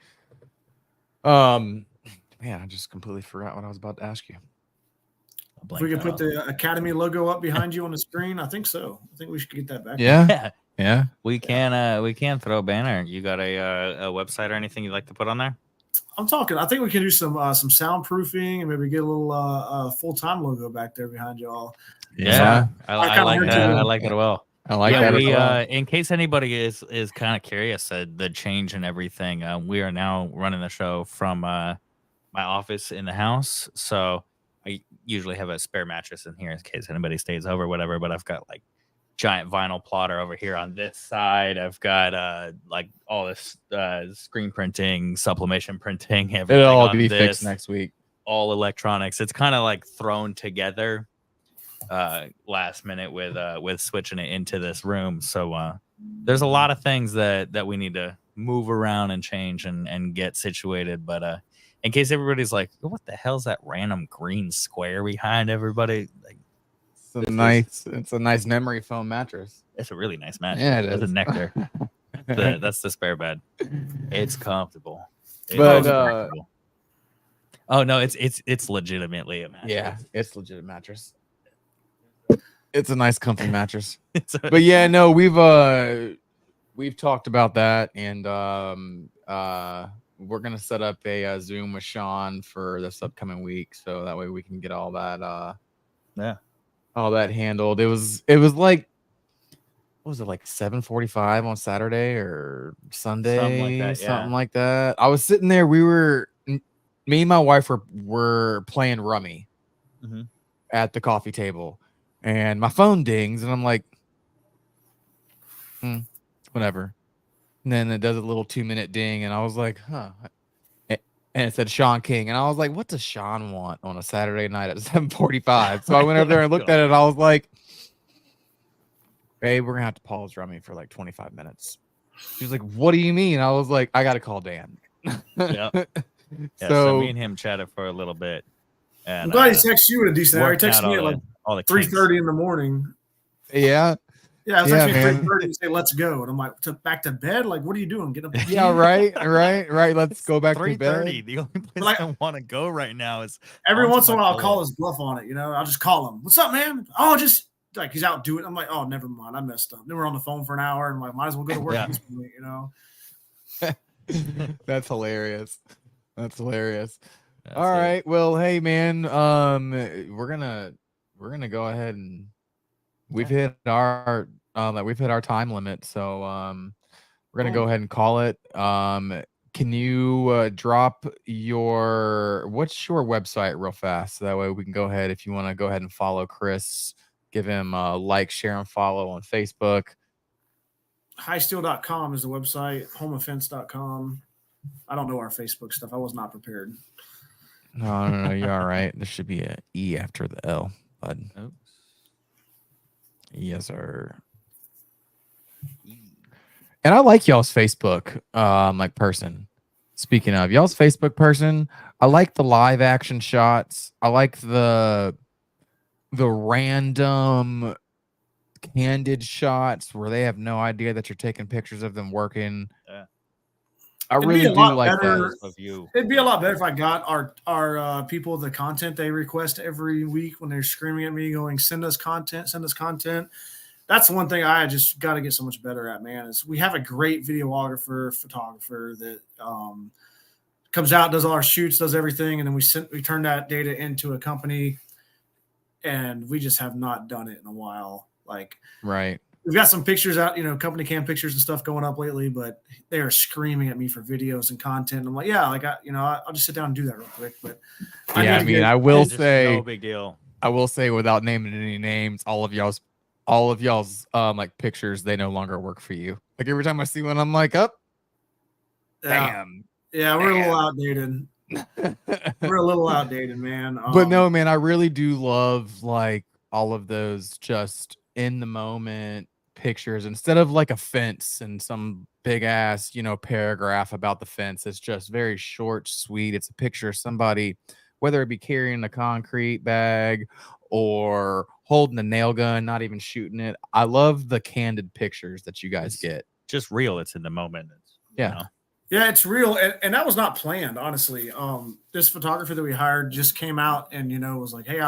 Man, I just completely forgot what I was about to ask you. If we could put the Academy logo up behind you on the screen, I think so. I think we should get that back. Yeah. We can throw a banner. You got a website or anything you'd like to put on there? I'm talking. I think we can do some soundproofing and maybe get a little full-time logo back there behind y'all. Yeah. I like that. I like that well. I like that as well. In case anybody is kind of curious, the change and everything, we are now running the show from my office in the house. So I usually have a spare mattress in here in case anybody stays over, whatever. But I've got like giant vinyl plotter over here on this side. I've got like all this screen printing, sublimation printing, everything. It'll all be fixed next week. All electronics. It's kind of like thrown together last minute with switching it into this room. So there's a lot of things that we need to move around and change and get situated. But in case everybody's like, what the hell's that random green square behind everybody? Like, it's a nice memory foam mattress. It's a really nice mattress. Yeah, it is. It's a nectar. That's the spare bed. It's comfortable. Oh no, it's legitimately a mattress. Yeah, it's legit mattress. It's a nice comfy mattress. But yeah, no, we've talked about that, and we're gonna set up a Zoom with Sean for this upcoming week, so that way we can get all that all that handled. It was like, what was it, like 7:45 on Saturday or Sunday, something like that. I was sitting there. Me and my wife were playing rummy at the coffee table, and my phone dings, and I'm like, whatever. And then it does a little 2-minute ding, and I was like, huh. And it said Sean King, and I was like, what does Sean want on a Saturday night at 7:45? So I went over there and looked at it, and I was like, hey, we're gonna have to pause rummy for like 25 minutes. She was like, what do you mean? I was like, I gotta call Dan. Yeah. So me and him chatted for a little bit. And, I'm glad he texted you at a decent hour. He texted me at like 3:30 in the morning. Yeah. Yeah, I was actually 3:30 and say, let's go. And I'm like, back to bed? Like, what are you doing? Get up. Yeah, right. Let's go back to bed. 3:30. The only place I want to go right now is every once in a while I'll call his bluff on it, you know. I'll just call him. What's up, man? Oh, just like he's out doing. I'm like, oh, never mind. I messed up. Then we're on the phone for an hour, and I'm like, might as well go to work at this point, you know. That's hilarious. That's all right. Well, hey man, we're gonna go ahead and we've hit our time limit, so we're gonna go ahead and call it. Can you drop what's your website real fast, so that way we can go ahead, if you want to go ahead and follow Chris, give him a like, share, and follow on Facebook. highsteele.com is the website. homeoffense.com. I don't know our Facebook stuff. I was not prepared. No, you're all right. There should be an E after the L, bud. Oops. Yes, sir. And I like y'all's Facebook, like person. Speaking of y'all's Facebook person, I like the live action shots. I like the random candid shots where they have no idea that you're taking pictures of them working. Yeah. I really do like that of you. It'd be a lot better if I got our people the content they request every week when they're screaming at me, going, "Send us content, send us content." That's one thing I just got to get so much better at, man. Is we have a great videographer, photographer that comes out, does all our shoots, does everything, and then we turn that data into a company, and we just have not done it in a while. Like, right. We've got some pictures out, company cam pictures and stuff going up lately, but they are screaming at me for videos and content. I'm like, yeah, like I'll just sit down and do that real quick. But I will say, no big deal. I will say, without naming any names, all of y'all's like pictures, they no longer work for you. Like every time I see one, I'm like, damn. Yeah, we're a little outdated. We're a little outdated, man. But no, man, I really do love like all of those just in the moment pictures, instead of like a fence and some big ass paragraph about the fence. It's just very short, sweet. It's a picture of somebody, whether it be carrying a concrete bag or holding a nail gun, not even shooting it. I love the candid pictures that you guys get. Just real. It's in the moment. Yeah, it's real, and that was not planned, honestly. This photographer that we hired just came out and was like, hey,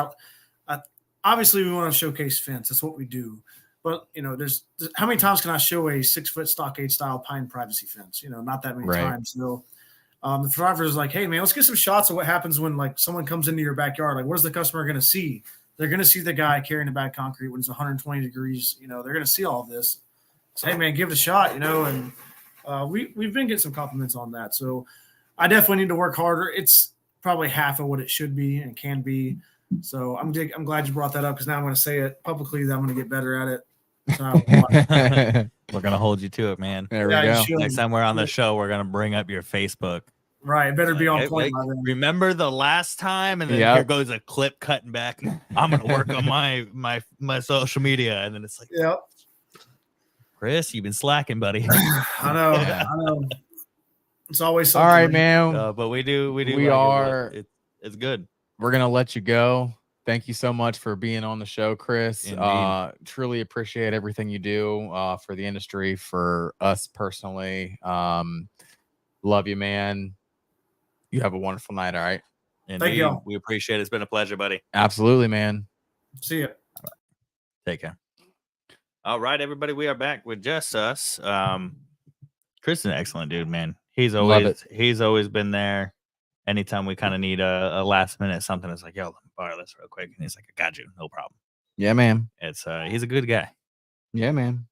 obviously we want to showcase fence. That's what we do. But there's how many times can I show a 6-foot stockade style pine privacy fence? Not that many times. So the photographer is like, hey man, let's get some shots of what happens when like someone comes into your backyard. Like, what is the customer going to see? They're going to see the guy carrying a bag of concrete when it's 120 degrees. They're going to see all of this. So hey man, give it a shot. And we've been getting some compliments on that. So I definitely need to work harder. It's probably half of what it should be and can be. So I'm glad you brought that up because now I'm going to say it publicly that I'm going to get better at it. We're going to hold you to it, man. There we go. Next time we're on the show, we're going to bring up your Facebook. Right. Better be on point. Remember the last time? And then here goes a clip cutting back. I'm going to work on my social media. And then it's like, yep. Chris, you've been slacking, buddy. I know. It's always something. All right, man. But we do. We are. It's good. We're going to let you go. Thank you so much for being on the show, Chris. Truly appreciate everything you do for the industry, for us personally. Love you, man. You have a wonderful night, all right? Thank you. We appreciate it. It's been a pleasure, buddy. Absolutely, man. See ya. Right. Take care. All right, everybody. We are back with just us. Chris is an excellent dude, man. He's always been there. Anytime we kind of need a last minute something, it's like, yo, let me borrow this real quick. And he's like, I got you. No problem. Yeah, man. It's he's a good guy. Yeah, man.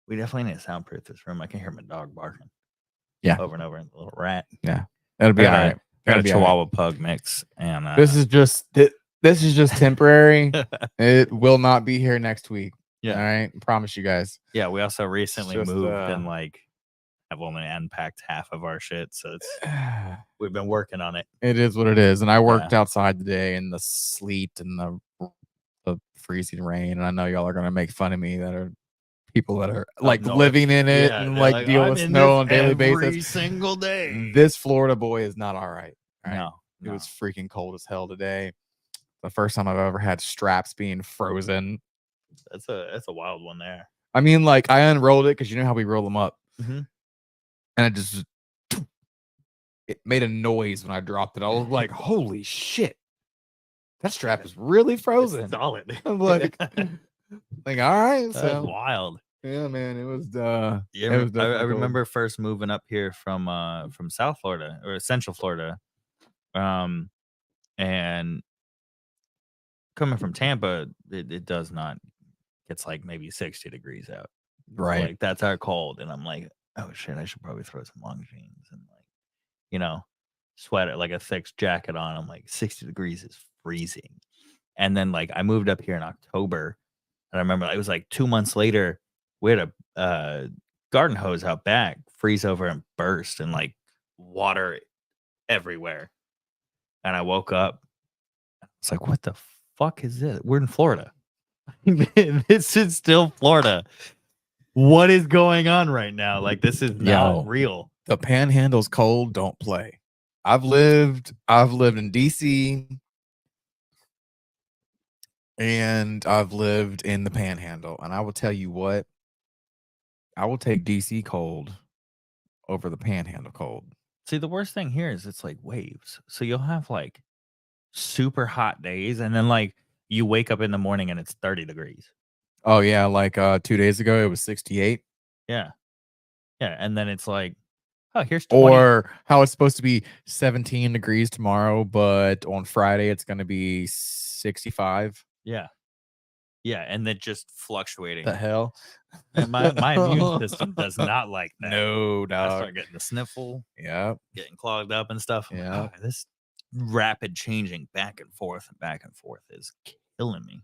We definitely need to soundproof this room. I can hear my dog barking. Yeah. Over and over. The little rat. Yeah. That'll be all right. Got a Chihuahua pug mix. And this is just temporary. It will not be here next week. Yeah. All right. Promise you guys. Yeah. We also recently moved and like have only unpacked half of our shit. So we've been working on it. It is what it is. And I worked outside today in the sleet and the freezing rain. And I know y'all are going to make fun of me that are people that are like living in it and like deal with snow on a daily basis. Every single day. This Florida boy is not all right. No. It was freaking cold as hell today. The first time I've ever had straps being frozen. That's a wild one there. I mean, like I unrolled it because you know how we roll them up. Mm-hmm. And it made a noise when I dropped it. I was like, holy shit. That strap is really frozen. It's solid. I'm like, all right. That's wild. Yeah, man. It was I remember first moving up here from South Florida or Central Florida. And coming from Tampa, it does not. It's like maybe 60 degrees out. Right. Like that's our cold. And I'm like, oh shit, I should probably throw some long jeans and like, sweater, like a thick jacket on. I'm like 60 degrees is freezing. And then like I moved up here in October and I remember it was like 2 months later, we had a garden hose out back freeze over and burst and like water everywhere. And I woke up. It's like, what the fuck is this? We're in Florida. This is still Florida. What is going on right now? Like this is not real. The panhandle's cold. Don't play. I've lived in DC and I've lived in the panhandle. And I will tell you what, I will take DC cold over the panhandle cold. See, the worst thing here is it's like waves. So you'll have like super hot days and then like you wake up in the morning and it's 30 degrees. Oh yeah, like 2 days ago it was 68. Yeah. Yeah, and then it's like, oh, here's 20. Or how it's supposed to be 17 degrees tomorrow, but on Friday it's going to be 65. Yeah. Yeah, and then just fluctuating. The hell? And my immune system does not like that. No, dog. I start getting the sniffle. Yeah. Getting clogged up and stuff. Yeah. Like, oh, this rapid changing back and forth is killing me.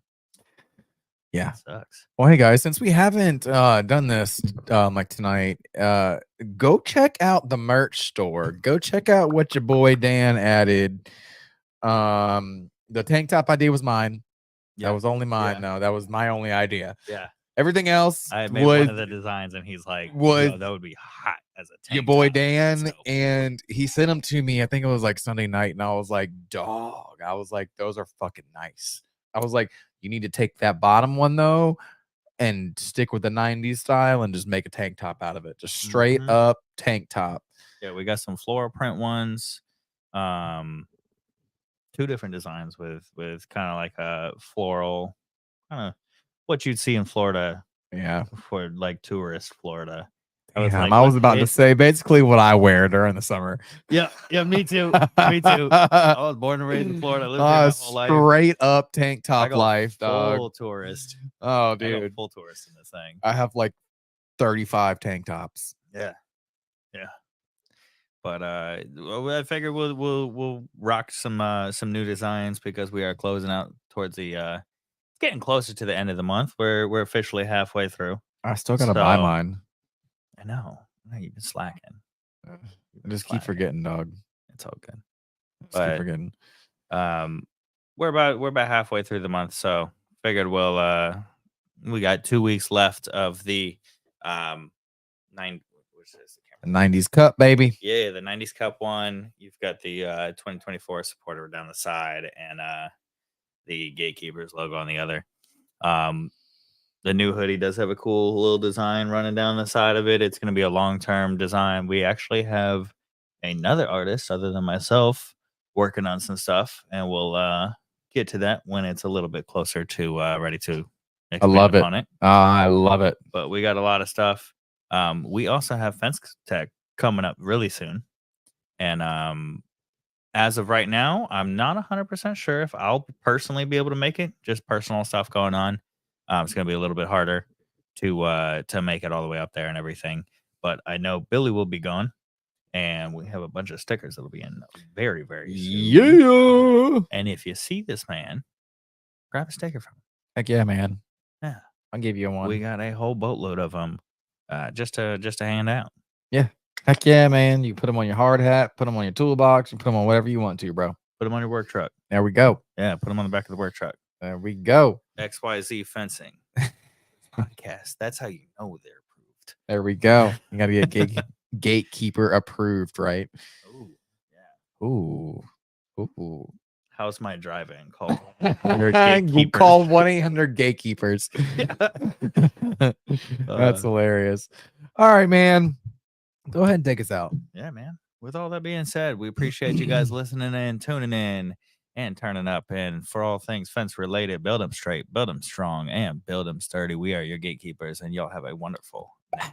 Yeah. It sucks. Well, hey guys, since we haven't done this like tonight, go check out the merch store. Go check out what your boy Dan added. The tank top idea was mine. Yeah. That was only mine. Yeah. No, that was my only idea. Yeah. Everything else I made one of the designs and he's like, that would be hot as a tank your boy top. Dan, So. and he sent them to me. I think it was like Sunday night, and I was like, dog. I was like, those are fucking nice. I was like, you need to take that bottom one though and stick with the 90s style and just make a tank top out of it. Just straight up tank top. Yeah, we got some floral print ones. 2 different designs with kind of like a floral, kind of what you'd see in Florida Yeah. for like tourist Florida. I like, was about to say basically what I wear during the summer. Yeah, me too. Me too. I was born and raised in Florida. I lived here my whole life. Straight up tank I top go life, dog. full tourist. Oh, I go dude. full tourist in this thing. I have like 35 tank tops. Yeah. But I figured we'll rock some new designs because we are closing out towards the it's getting closer to the end of the month. We're officially halfway through. I still gotta buy mine. I know. You've been slacking. I just keep forgetting, dog. It's all good. Keep forgetting. We're about halfway through the month, so figured we got 2 weeks left of the 90s Cup, baby. Yeah, the 90s Cup one. You've got the 2024 supporter down the side and the Gatekeepers logo on the other. The new hoodie does have a cool little design running down the side of it. It's going to be a long-term design. We actually have another artist other than myself working on some stuff, and we'll get to that when it's a little bit closer to ready to expand upon it. I love it. But we got a lot of stuff. We also have Fence Tech coming up really soon. And as of right now, I'm not 100% sure if I'll personally be able to make it. Just personal stuff going on. It's going to be a little bit harder to make it all the way up there and everything. But I know Billy will be gone. And we have a bunch of stickers that'll be in very, very soon. Yeah. And if you see this man, grab a sticker from him. Heck yeah, man. Yeah. I'll give you one. We got a whole boatload of them just to hand out. Yeah. Heck yeah, man. You put them on your hard hat, put them on your toolbox, you put them on whatever you want to, bro. Put them on your work truck. There we go. Yeah, put them on the back of the work truck. There we go. XYZ Fencing podcast. That's how you know they're approved. There we go. You got to get gatekeeper approved, right? Oh, yeah. Ooh. How's my driving? Call you call 1-800 gatekeepers. That's hilarious. All right, man. Go ahead and take us out. Yeah, man. With all that being said, we appreciate you guys listening in, tuning in, and turning up. And for all things fence related, build them straight, build them strong, and build them sturdy. We are your gatekeepers, and y'all have a wonderful night.